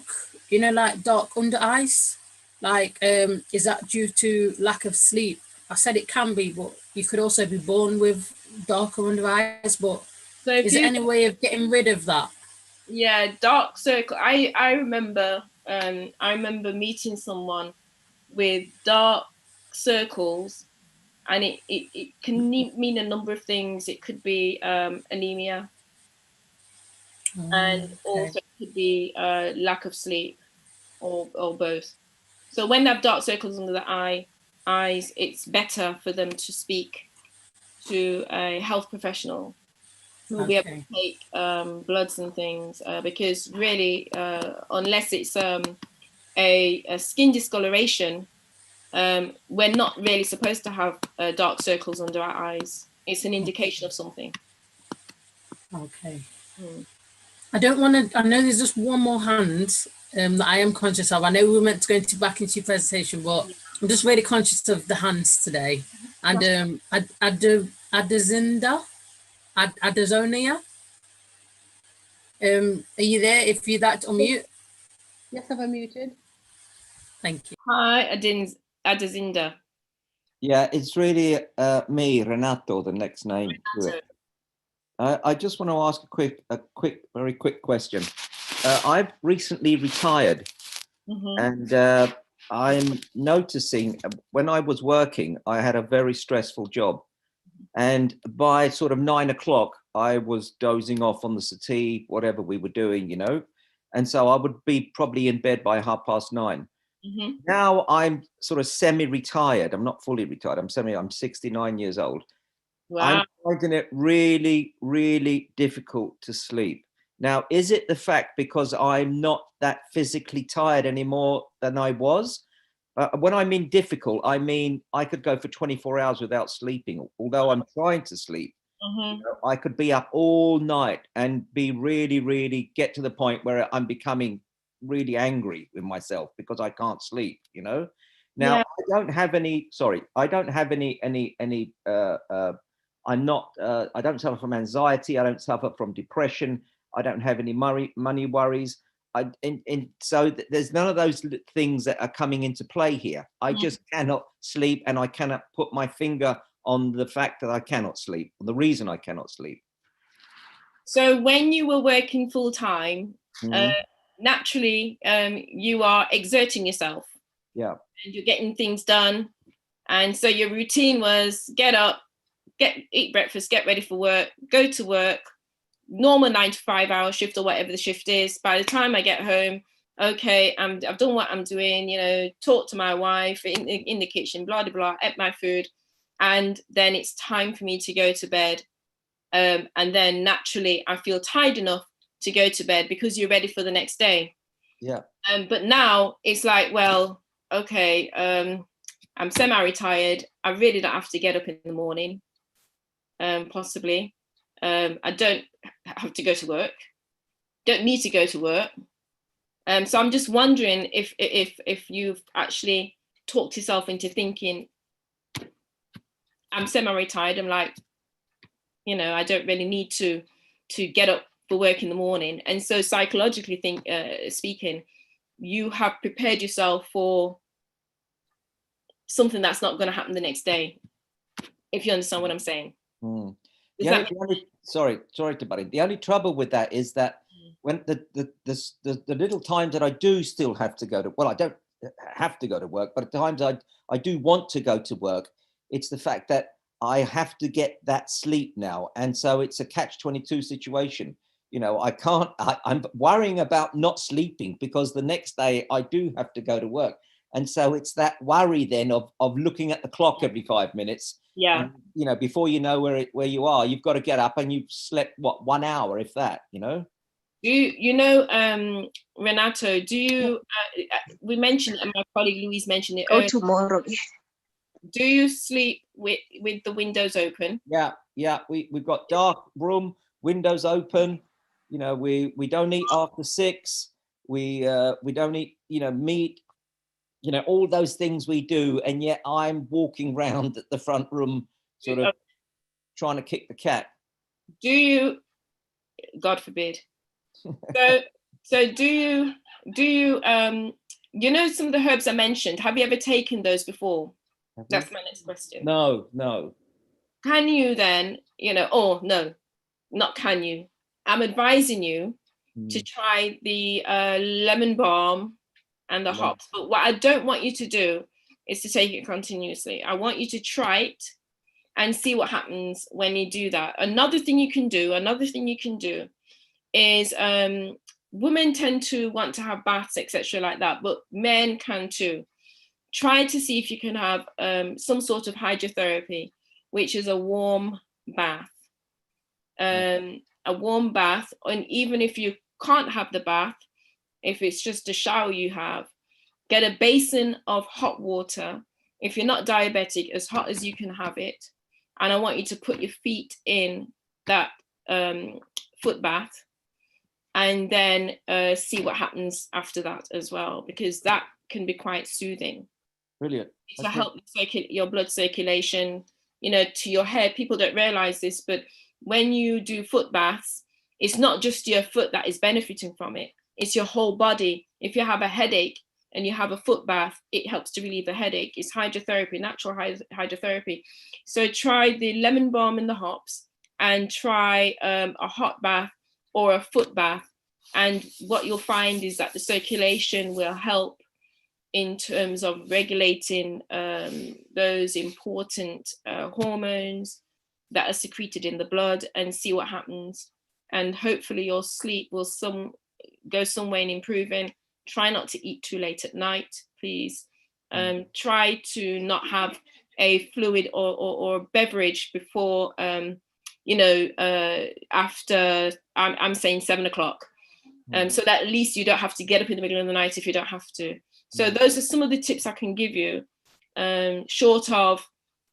you know, like dark under eyes. Like, is that due to lack of sleep? I said it can be, but you could also be born with darker under eyes. But so is there any way of getting rid of that? Yeah, dark circle. I remember meeting someone with dark circles, and it can mean a number of things. It could be anemia, and also it could be lack of sleep, or both. So when they have dark circles under the eyes, it's better for them to speak to a health professional who will be able to take bloods and things, because really, unless it's a skin discoloration, we're not really supposed to have dark circles under our eyes. It's an indication of something. Okay. I don't want to, I know there's just one more hand that I am conscious of. I know we were meant to go back into your presentation, but I'm just really conscious of the hands today. And Adezinda, Adezonia, are you there? If you'd like to unmute. Yes, I've unmuted. Thank you. Hi, Adezinda. Yeah, it's really me, Renato, the next name to it. I just want to ask very quick question. I've recently retired, and I'm noticing when I was working, I had a very stressful job, and by sort of 9 o'clock, I was dozing off on the settee, whatever we were doing, you know, and so I would be probably in bed by 9:30. Now I'm sort of semi-retired. I'm not fully retired. I'm 69 years old. Wow. I'm finding it really, really difficult to sleep. Now, is it the fact because I'm not that physically tired anymore than I was? When I mean difficult, I mean I could go for 24 hours without sleeping. Although I'm trying to sleep, you know, I could be up all night and be really, really get to the point where I'm becoming really angry with myself because I can't sleep, you know. Now, Yeah. I don't have any, I'm not, I don't suffer from anxiety. I don't suffer from depression. I don't have any money worries. And so there's none of those things that are coming into play here. I just cannot sleep, and I cannot put my finger on the fact that I cannot sleep, the reason I cannot sleep. So when you were working full time, naturally, you are exerting yourself. Yeah. And you're getting things done. And so your routine was get up, eat breakfast, get ready for work, go to work, normal 9 to 5 hour shift or whatever the shift is. By the time I get home, okay, I've done what I'm doing, you know, talk to my wife in the kitchen, blah, blah, blah, ate my food. And then it's time for me to go to bed. And then naturally I feel tired enough to go to bed because you're ready for the next day. Yeah. But now it's like, well, okay, I'm semi-retired. I really don't have to get up in the morning, possibly. I don't have to go to work. Don't need to go to work. So I'm just wondering if you've actually talked yourself into thinking, I'm semi-retired. I'm like, you know, I don't really need to get up for work in the morning. And so psychologically speaking, you have prepared yourself for something that's not going to happen the next day, if you understand what I'm saying. Sorry to butt in. The only trouble with that is that when the little times that I do still have to go to, well, I don't have to go to work, but at times I do want to go to work. It's the fact that I have to get that sleep now. And so it's a catch-22 situation. You know, I'm worrying about not sleeping because the next day I do have to go to work. And so it's that worry then of looking at the clock every 5 minutes. Yeah. And, you know, before you know where you are, you've got to get up and you've slept, what, 1 hour, if that, you know? Renato, do you, we mentioned, and my colleague Louise mentioned it Go earlier. tomorrow. Do you sleep with the windows open? Yeah, we've got dark room, windows open. You know, we don't eat after 6. We don't eat, you know, meat. You know, all those things we do, and yet I'm walking around at the front room, sort of trying to kick the cat. Do you, God forbid. So do you, you know, some of the herbs I mentioned, have you ever taken those before? That's my next question. No. Can you then, you know, oh, no, not can you. I'm advising you to try the lemon balm and the hops. But what I don't want you to do is to take it continuously. I want you to try it and see what happens when you do that. Another thing you can do is women tend to want to have baths, etc. like that, but men can too. Try to see if you can have some sort of hydrotherapy, which is a warm bath. A warm bath, and even if you can't have the bath, if it's just a shower you have, get a basin of hot water. If you're not diabetic, as hot as you can have it. And I want you to put your feet in that foot bath and then see what happens after that as well, because that can be quite soothing. Brilliant. To help your blood circulation, you know, to your head. People don't realize this, but when you do foot baths, it's not just your foot that is benefiting from it. It's your whole body. If you have a headache and you have a foot bath, it helps to relieve the headache. It's hydrotherapy, natural hydrotherapy. So try the lemon balm and the hops and try a hot bath or a foot bath. And what you'll find is that the circulation will help in terms of regulating those important hormones that are secreted in the blood, and see what happens. And hopefully your sleep will go some way in improving. Try not to eat too late at night, please. Try to not have a fluid or beverage before, after, I'm saying 7 o'clock. So that at least you don't have to get up in the middle of the night if you don't have to. So those are some of the tips I can give you, short of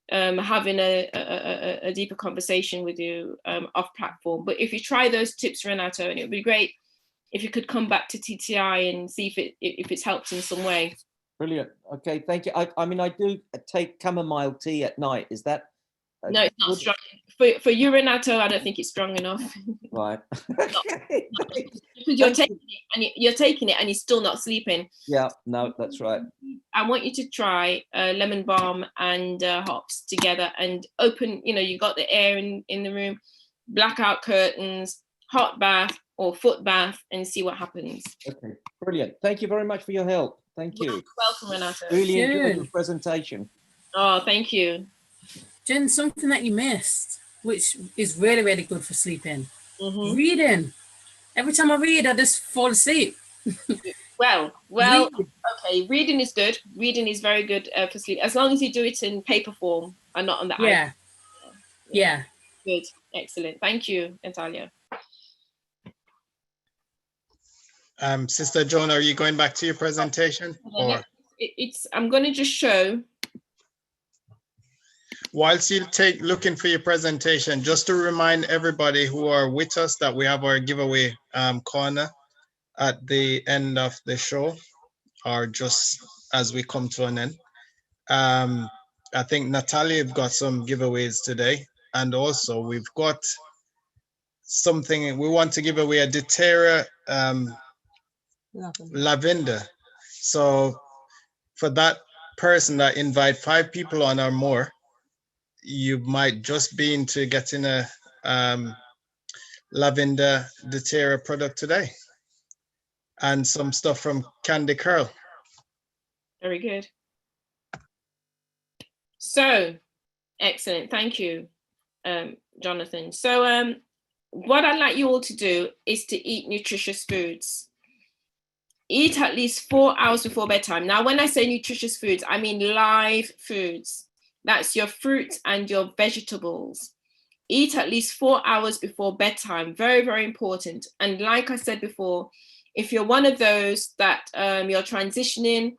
having a deeper conversation with you off platform. But if you try those tips, Renato, and it would be great if you could come back to TTI and see if it's helped in some way. Brilliant. Okay, thank you. I mean, I do take chamomile tea at night. Is that? No, it's not strong. For you, Renato, I don't think it's strong enough. Right. Because you're taking it and you're still not sleeping. Yeah, no, that's right. I want you to try lemon balm and hops together, and open, you got the air in the room, blackout curtains, hot bath or foot bath, and see what happens. Okay, brilliant. Thank you very much for your help. Thank you. You're welcome, Renato. Really enjoyed your presentation. Oh, thank you. Jen, something that you missed, which is really, really good for sleeping. Reading. Every time I read, I just fall asleep. Well, okay, reading is good. Reading is very good for sleep, as long as you do it in paper form and not on the iPad. Yeah. Good. Excellent. Thank you, Natalia. Sister Joan, are you going back to your presentation? Or? I'm going to just show. Whilst you looking for your presentation, just to remind everybody who are with us that we have our giveaway corner at the end of the show, or just as we come to an end. I think Natalia got some giveaways today, and also we've got something we want to give away, a doTERRA lavender. So for that person that invite 5 people on or more, you might just be into getting a lavender doTERRA product today, and some stuff from Candy Curl. Very good. So excellent. Thank you, Jonathan. So what I'd like you all to do is to eat nutritious foods. Eat at least 4 hours before bedtime. Now, when I say nutritious foods, I mean live foods. That's your fruits and your vegetables. Eat at least 4 hours before bedtime. Very, very important. And like I said before, if you're one of those that you're transitioning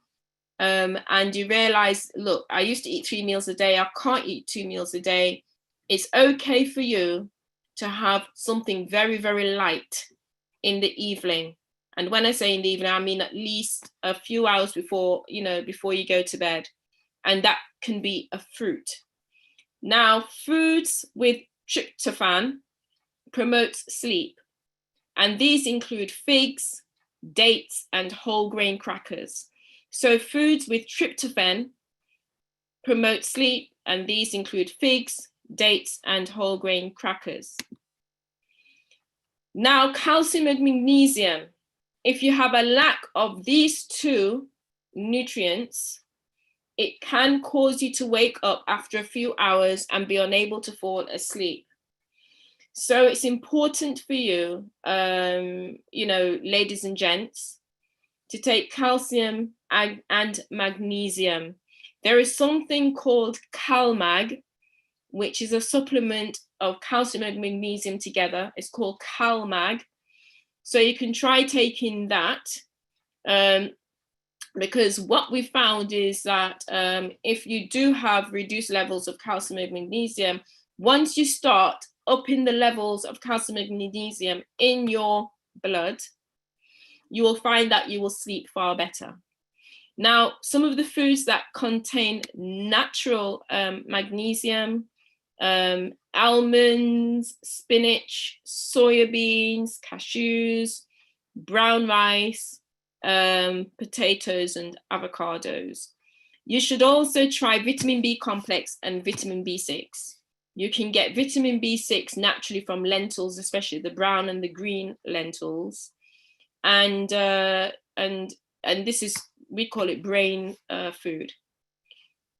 and you realize, look, I used to eat 3 meals a day. I can't eat 2 meals a day. It's okay for you to have something very, very light in the evening. And when I say in the evening, I mean at least a few hours before, before you go to bed. And that can be a fruit. Now, foods with tryptophan promotes sleep. And these include figs, dates, and whole grain crackers. So foods with tryptophan promote sleep, and these include figs, dates, and whole grain crackers. Now, calcium and magnesium. If you have a lack of these 2 nutrients, it can cause you to wake up after a few hours and be unable to fall asleep. So it's important for you, ladies and gents, to take calcium and magnesium. There is something called CalMag, which is a supplement of calcium and magnesium together. It's called CalMag. So you can try taking that. Because what we found is that if you do have reduced levels of calcium and magnesium, once you start upping the levels of calcium and magnesium in your blood, you will find that you will sleep far better. Now, some of the foods that contain natural magnesium, almonds, spinach, soya beans, cashews, brown rice, potatoes, and avocados. You should also try vitamin B complex and vitamin B6. You can get vitamin B6 naturally from lentils, especially the brown and the green lentils. And this is, we call it brain food.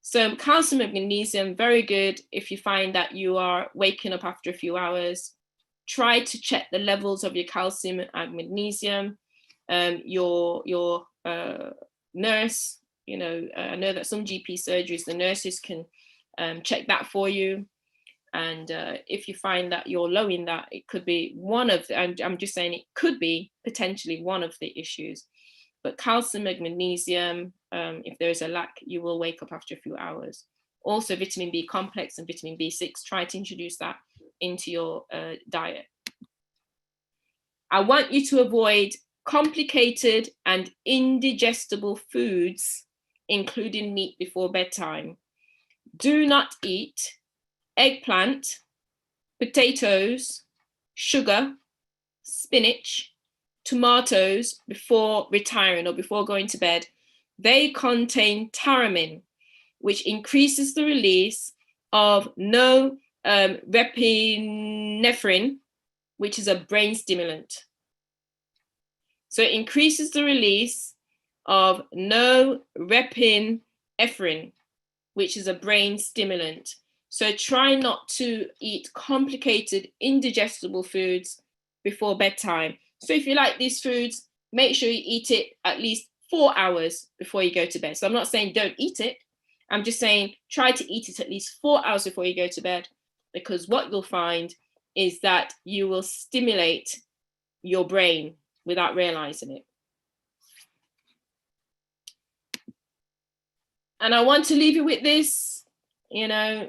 So calcium and magnesium, very good if you find that you are waking up after a few hours. Try to check the levels of your calcium and magnesium. Your nurse, you know, I know that some GP surgeries, the nurses can check that for you. And if you find that you're low in that, it could be one of the, I'm just saying it could be potentially one of the issues. But calcium and magnesium, if there is a lack, you will wake up after a few hours. Also vitamin B complex and vitamin B6, try to introduce that into your diet. I want you to avoid complicated and indigestible foods, including meat before bedtime. Do not eat eggplant, potatoes, sugar, spinach, tomatoes before retiring or before going to bed. They contain ptyramine, which increases the release of norepinephrine, which is a brain stimulant. So it increases the release of norepinephrine, which is a brain stimulant. So try not to eat complicated, indigestible foods before bedtime. So if you like these foods, make sure you eat it at least 4 hours before you go to bed. So I'm not saying don't eat it. I'm just saying try to eat it at least 4 hours before you go to bed, because what you'll find is that you will stimulate your brain without realizing it. And I want to leave you with this. You know,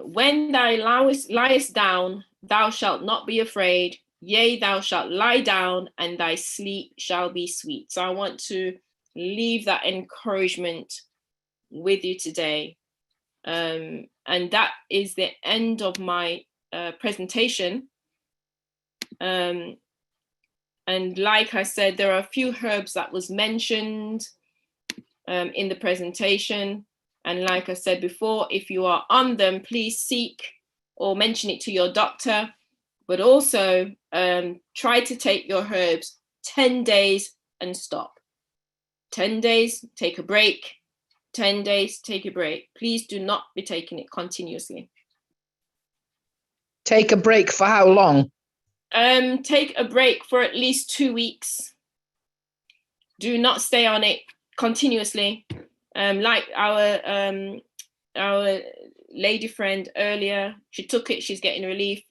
when thou liest down, thou shalt not be afraid. Yea, thou shalt lie down, and thy sleep shall be sweet. So I want to leave that encouragement with you today. And that is the end of my presentation. And like I said, there are a few herbs that was mentioned in the presentation. And like I said before, if you are on them, please seek or mention it to your doctor, but also try to take your herbs 10 days and stop. 10 days, take a break. 10 days, take a break. Please do not be taking it continuously. Take a break for how long? Take a break for at least 2 weeks. Do not stay on it continuously. Like our lady friend earlier, she took it, she's getting relief,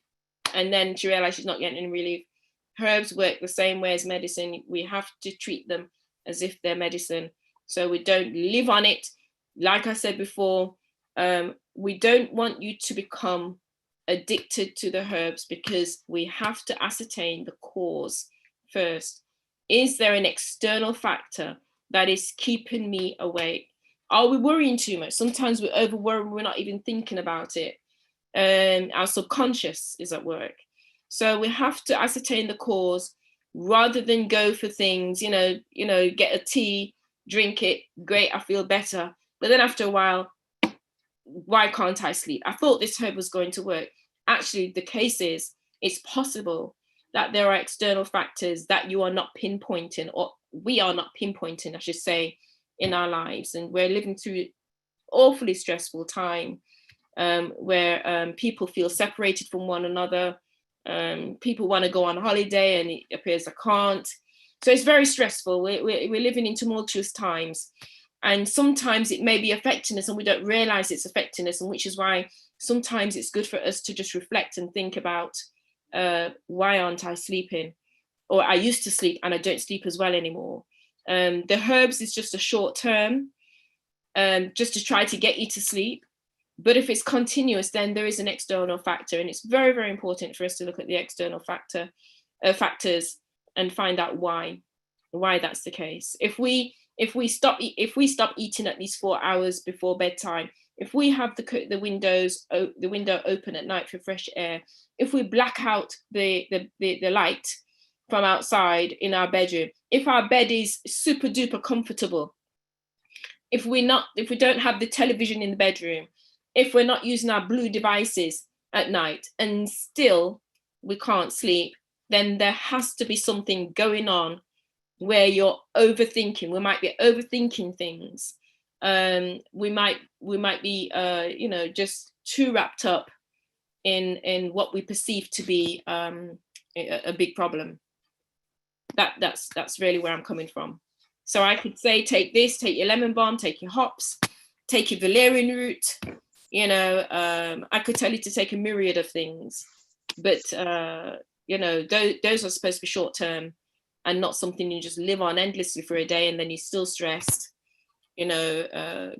and then she realized she's not getting any relief. Herbs work the same way as medicine. We have to treat them as if they're medicine. So we don't live on it. Like I said before, we don't want you to become addicted to the herbs, because we have to ascertain the cause first. Is there an external factor that is keeping me awake? Are we worrying too much? Sometimes we're over worrying, we're not even thinking about it. Our subconscious is at work. So we have to ascertain the cause rather than go for things, you know, get a tea, drink it, great, I feel better. But then after a while, why can't I sleep? I thought this herb was going to work. Actually, the case is, it's possible that there are external factors that you are not pinpointing, or we are not pinpointing, I should say, in our lives. And we're living through awfully stressful time where people feel separated from one another. People want to go on holiday and it appears they can't. So it's very stressful. We're living in tumultuous times. And sometimes it may be affecting us and we don't realize it's affecting us, and which is why sometimes it's good for us to just reflect and think about why aren't I sleeping? Or I used to sleep and I don't sleep as well anymore. The herbs is just a short term, just to try to get you to sleep. But if it's continuous, then there is an external factor, and it's very, very important for us to look at the external factors and find out why that's the case. If we stop eating at least 4 hours before bedtime, if we have the window open at night for fresh air, if we black out the light from outside in our bedroom, if our bed is super duper comfortable, if we don't have the television in the bedroom, if we're not using our blue devices at night and still we can't sleep, then there has to be something going on where you're overthinking. We might be overthinking things. We might be, you know, just too wrapped up in what we perceive to be a big problem. That's really where I'm coming from. So I could say, take this, take your lemon balm, take your hops, take your valerian root. You know, I could tell you to take a myriad of things, but you know, those are supposed to be short term and not something you just live on endlessly for a day and then you're still stressed. You know,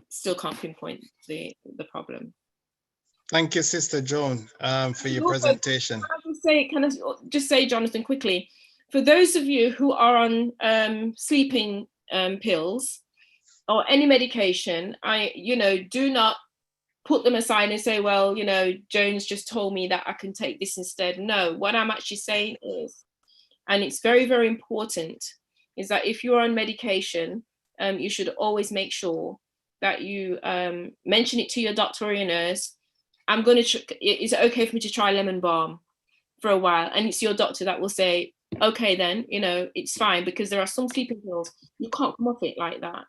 still can't pinpoint the problem. Thank you, Sister Joan, for your presentation. Can I just say, Jonathan, quickly, for those of you who are on sleeping pills or any medication, you know, do not put them aside and say, well, you know, Jones just told me that I can take this instead. No, what I'm actually saying is, and it's very, very important, is that if you're on medication, you should always make sure that you mention it to your doctor or your nurse. Is it okay for me to try lemon balm for a while? And it's your doctor that will say, okay, then, you know, it's fine, because there are some sleeping pills, you can't come off it like that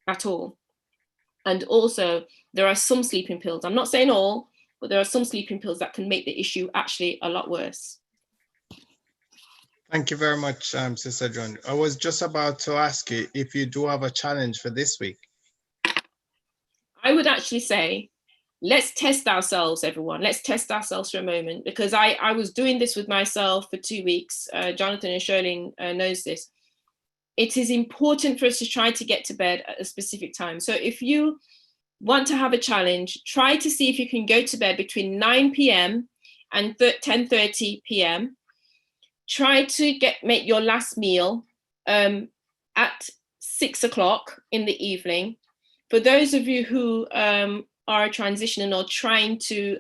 at all. And also there are some sleeping pills, I'm not saying all, but there are some sleeping pills that can make the issue actually a lot worse. Thank you very much, Sister Joan. I was just about to ask you if you do have a challenge for this week. I would actually say, let's test ourselves, everyone. Let's test ourselves for a moment, because I was doing this with myself for 2 weeks. Jonathan and Shirley knows this. It is important for us to try to get to bed at a specific time. So if you want to have a challenge, try to see if you can go to bed between 9 p.m. and 10:30 p.m. Try to make your last meal at 6 o'clock in the evening. For those of you who are transitioning or trying to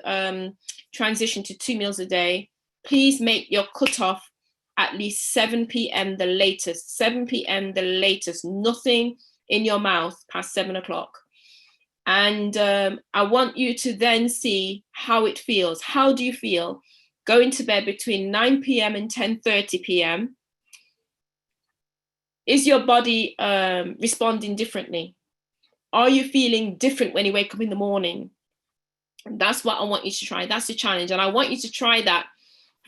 transition to 2 meals a day, please make your cutoff at least 7 p.m. the latest. 7 p.m. the latest. Nothing in your mouth past 7 o'clock. And I want you to then see how it feels. How do you feel going to bed between 9 p.m. and 10:30 p.m.? Is your body responding differently? Are you feeling different when you wake up in the morning? And that's what I want you to try. That's the challenge. And I want you to try that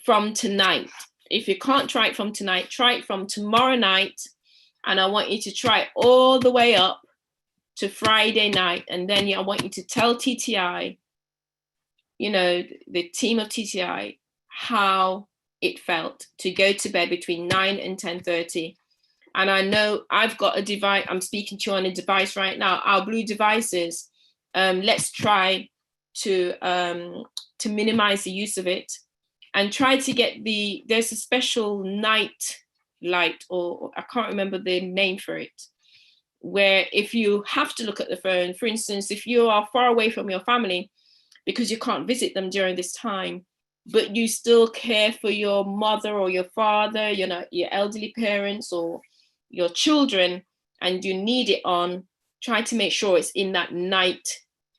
from tonight. If you can't try it from tonight, try it from tomorrow night. And I want you to try it all the way up to Friday night. And then I want you to tell TTI, you know, the team of TTI, how it felt to go to bed between 9 and 10:30. And I know I've got a device, I'm speaking to you on a device right now, our blue devices. Let's try to minimize the use of it and try to get there's a special night light, or I can't remember the name for it, where if you have to look at the phone, for instance, if you are far away from your family because you can't visit them during this time, but you still care for your mother or your father, you know, your elderly parents or your children, and you need it on, try to make sure it's in that night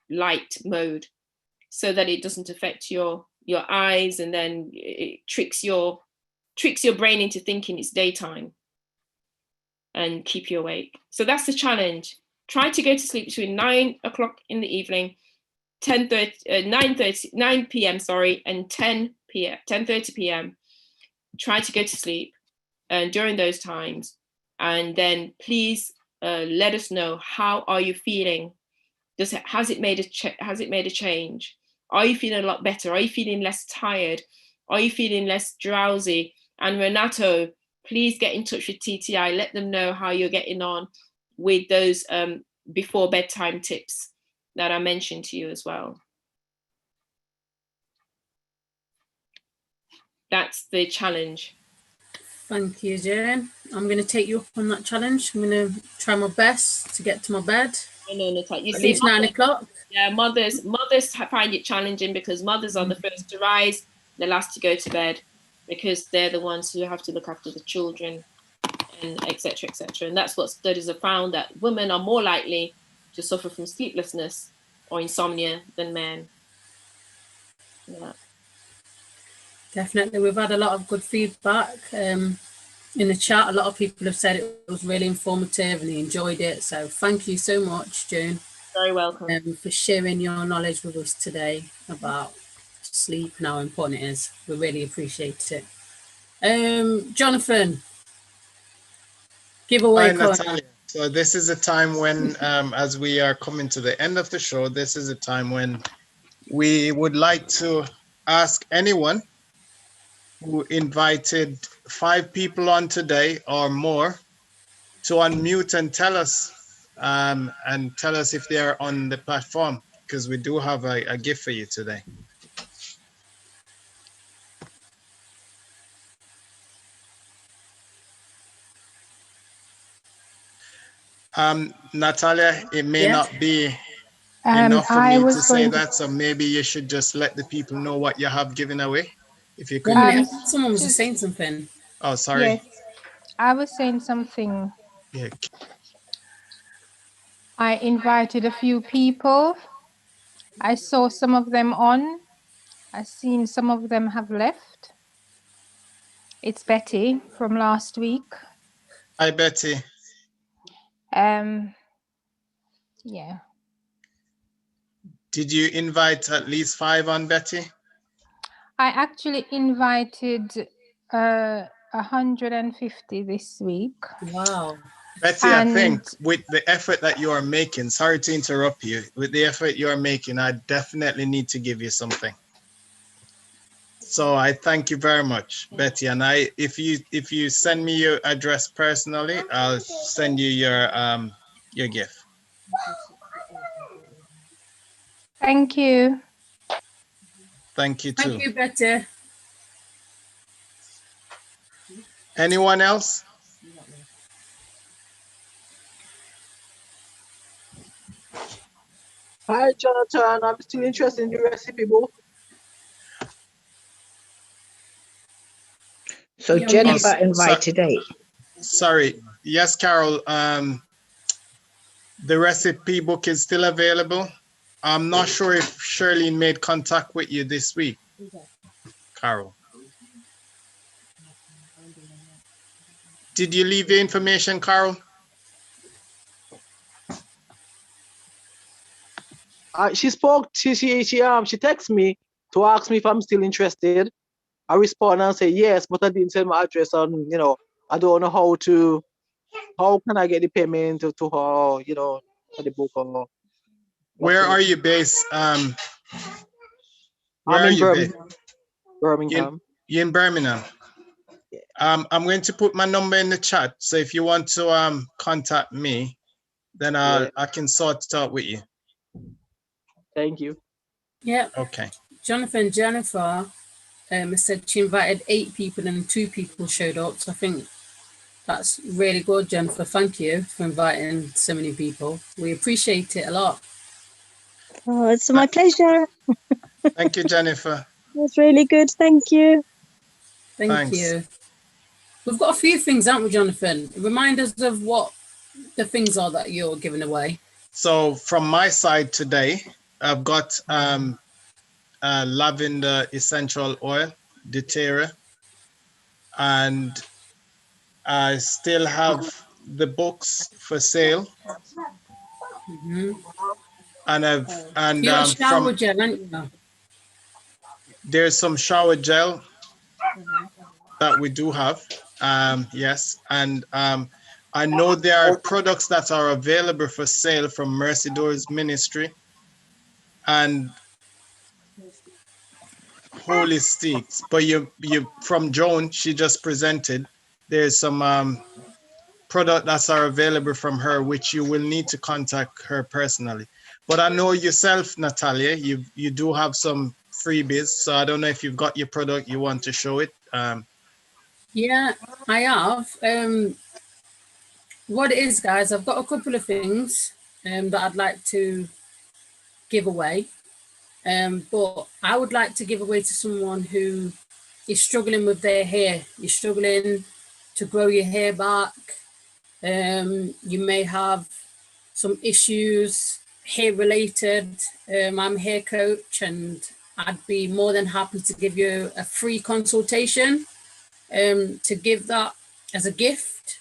light mode so that it doesn't affect your eyes, and then it tricks your brain into thinking it's daytime and keep you awake. So that's the challenge. Try to go to sleep between 9 o'clock in the evening, 9 p.m. and 10:30 p.m. Try to go to sleep during those times, and then please let us know, how are you feeling? Has it made a change? Are you feeling a lot better? Are you feeling less tired? Are you feeling less drowsy? And Renato, please get in touch with TTI. Let them know how you're getting on with those before bedtime tips that I mentioned to you as well. That's the challenge. Thank you, Jane. I'm going to take you up on that challenge. I'm going to try my best to get to my bed. I know, Natalia. You at see, least 9 o'clock. Yeah, mothers find it challenging because mothers are the first to rise, the last to go to bed, because they're the ones who have to look after the children, and etc., etc. And that's what studies have found, that women are more likely to suffer from sleeplessness or insomnia than men. Yeah. Definitely, we've had a lot of good feedback in the chat. A lot of people have said it was really informative and they enjoyed it. So thank you so much, June. Very welcome. For sharing your knowledge with us today about sleep and how important it is. We really appreciate it. Jonathan, giveaway. Hi, Natalia. So this is a time when, as we are coming to the end of the show, this is a time when we would like to ask anyone who invited 5 people on today or more to unmute and tell us if they are on the platform, because we do have a gift for you today. Natalia, it may not be enough for me to say that, so maybe you should just let the people know what you have given away. If you could. Someone was saying something. Oh, sorry. Yes, I was saying something. Yeah. I invited a few people. I saw some of them on. I've seen some of them have left. It's Betty from last week. Hi, Betty. Yeah. Did you invite at least 5 on, Betty? I actually invited 150 this week. Wow. Betty, I think with the effort that you are making, sorry to interrupt you, with the effort you are making, I definitely need to give you something. So I thank you very much, Betty. And if you send me your address personally, I'll send you your gift. Thank you. Thank you too. Thank you, Betty. Anyone else? Hi, Jonathan. I'm still interested in the recipe book. So Jennifer invited 8. Sorry. Yes, Carol. The recipe book is still available. I'm not sure if Shirley made contact with you this week, Carol. Did you leave your information, Carol? She spoke. She texted me to ask me if I'm still interested. I responded and said yes, but I didn't send my address on. I don't know how can I get the payment to her, for the book or. Where are you based? I'm in Birmingham. You're in Birmingham. I'm going to put my number in the chat. So if you want to contact me, then I can sort it out with you. Thank you. Yeah. Okay. Jennifer said she invited 8 people and 2 people showed up. So I think that's really good, Jennifer. Thank you for inviting so many people. We appreciate it a lot. Oh, it's my pleasure. Thank you, Jennifer. That's really good. Thank you. Thank you. We've got a few things, haven't we, Jonathan? Remind us of what the things are that you're giving away. So from my side today, I've got lavender essential oil, doTERRA, and I still have the books for sale. And you got shower gel, haven't you? There's some shower gel that we do have. Yes, and I know there are products that are available for sale from Mercy Doors Ministry and Holy Sticks, but you from Joan, she just presented. There's some product that are available from her, which you will need to contact her personally. But I know yourself, Natalia, you do have some freebies, so I don't know if you've got your product, you want to show it. Yeah, I have. What it is, guys, I've got a couple of things that I'd like to give away. But I would like to give away to someone who is struggling with their hair. You're struggling to grow your hair back. You may have some issues hair related. I'm a hair coach, and I'd be more than happy to give you a free consultation to give that as a gift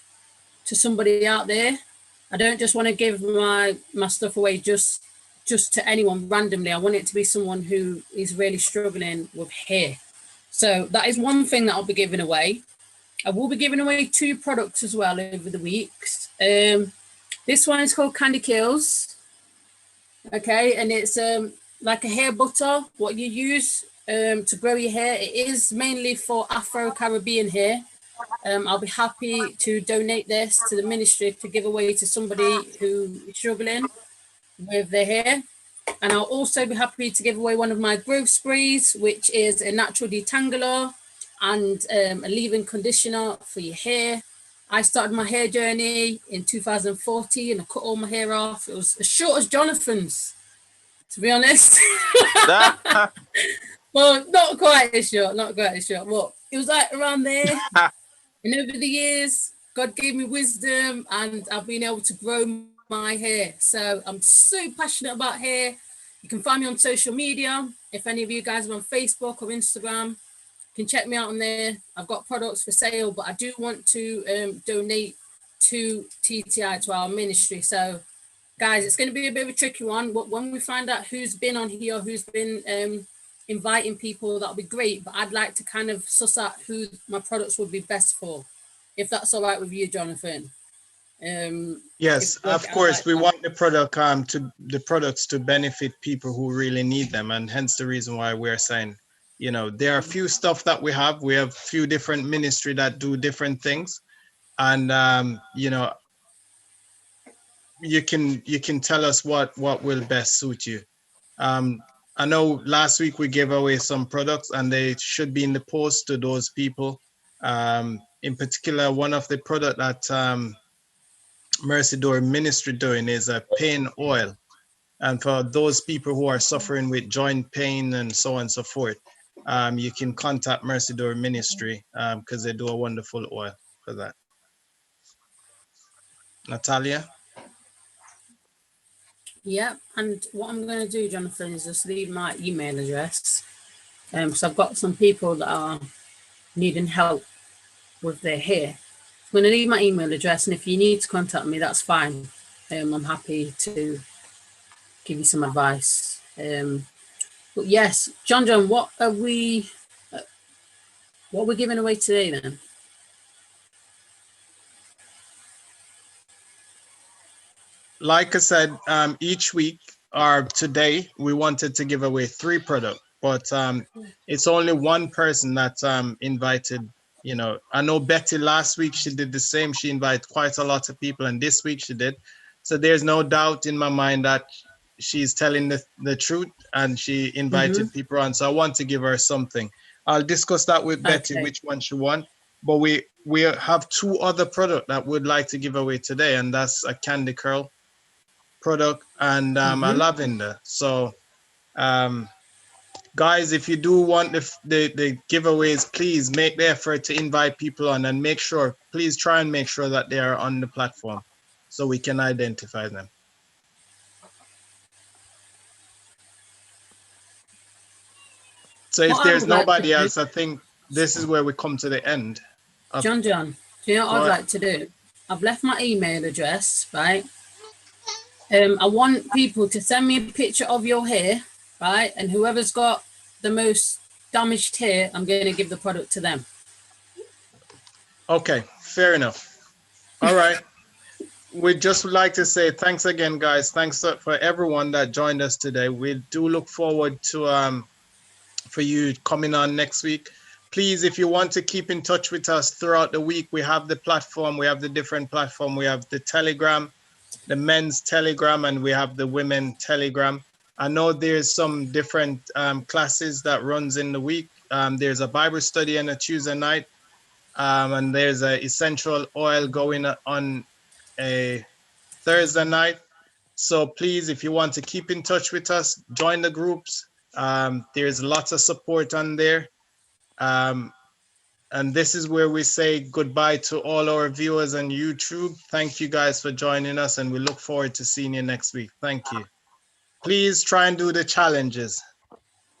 to somebody out there. I don't just want to give my stuff away just to anyone randomly. I want it to be someone who is really struggling with hair. So that is one thing that I'll be giving away. I will be giving away 2 products as well over the weeks. This one is called Candy Kills. Okay, and it's like a hair butter, what you use to grow your hair. It is mainly for Afro-Caribbean hair. I'll be happy to donate this to the ministry to give away to somebody who is struggling with their hair. And I'll also be happy to give away one of my growth sprays, which is a natural detangler and a leave-in conditioner for your hair. I started my hair journey in 2014 and I cut all my hair off. It was as short as Jonathan's, to be honest. Well, not quite as short, Well, it was like around there. And over the years, God gave me wisdom and I've been able to grow my hair. So I'm so passionate about hair. You can find me on social media. If any of you guys are on Facebook or Instagram, you can check me out on there. I've got products for sale, but I do want to donate to TTI, to our ministry. So guys, it's going to be a bit of a tricky one. But when we find out who's been on here, who's been inviting people, that'll be great. But I'd like to kind of suss out who my products would be best for, if that's all right with you, Jonathan. Yes, of course, we want the products to benefit people who really need them, and hence the reason why we're saying, you know, there are a few stuff that we have a few different ministry that do different things, and you know, you can tell us what will best suit you. I know last week we gave away some products and they should be in the post to those people. In particular, one of the product that Mercy Door Ministry doing is a pain oil. And for those people who are suffering with joint pain and so on and so forth, you can contact Mercy Door Ministry because they do a wonderful oil for that. Natalia? Yeah, and what I'm going to do, Jonathan, is just leave my email address. So I've got some people that are needing help with their hair. I'm going to leave my email address, and if you need to contact me, that's fine. I'm happy to give you some advice. But yes, John, what are we giving away today then? Like I said, each week or today, we wanted to give away 3 products, but it's only one person that invited. You know, I know Betty last week, she did the same. She invited quite a lot of people, and this week she did. So there's no doubt in my mind that she's telling the truth, and she invited people on. So I want to give her something. I'll discuss that with Betty, which one she wants. But we have 2 other products that we'd like to give away today, and that's a candy curl product and a lavender. So guys, if you do want the giveaways, please make the effort to invite people on, and please try and make sure that they are on the platform so we can identify them. So if there's nobody else, I think this is where we come to the end. John, do you know what I'd like to do? I've left my email address, right? I want people to send me a picture of your hair, right? And whoever's got the most damaged hair, I'm going to give the product to them. Okay, fair enough. All right. We'd just like to say thanks again, guys. Thanks for everyone that joined us today. We do look forward to for you coming on next week. Please, if you want to keep in touch with us throughout the week, we have the platform. We have the different platform. We have the Telegram, the men's Telegram, and we have the women Telegram. I know there's some different classes that runs in the week. There's a Bible study on a Tuesday night, and there's a essential oil going on a Thursday night. So please, if you want to keep in touch with us, join the groups. There's lots of support on there. And this is where we say goodbye to all our viewers on YouTube. Thank you guys for joining us, and we look forward to seeing you next week. Thank you. Please try and do the challenges.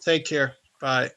Take care. Bye.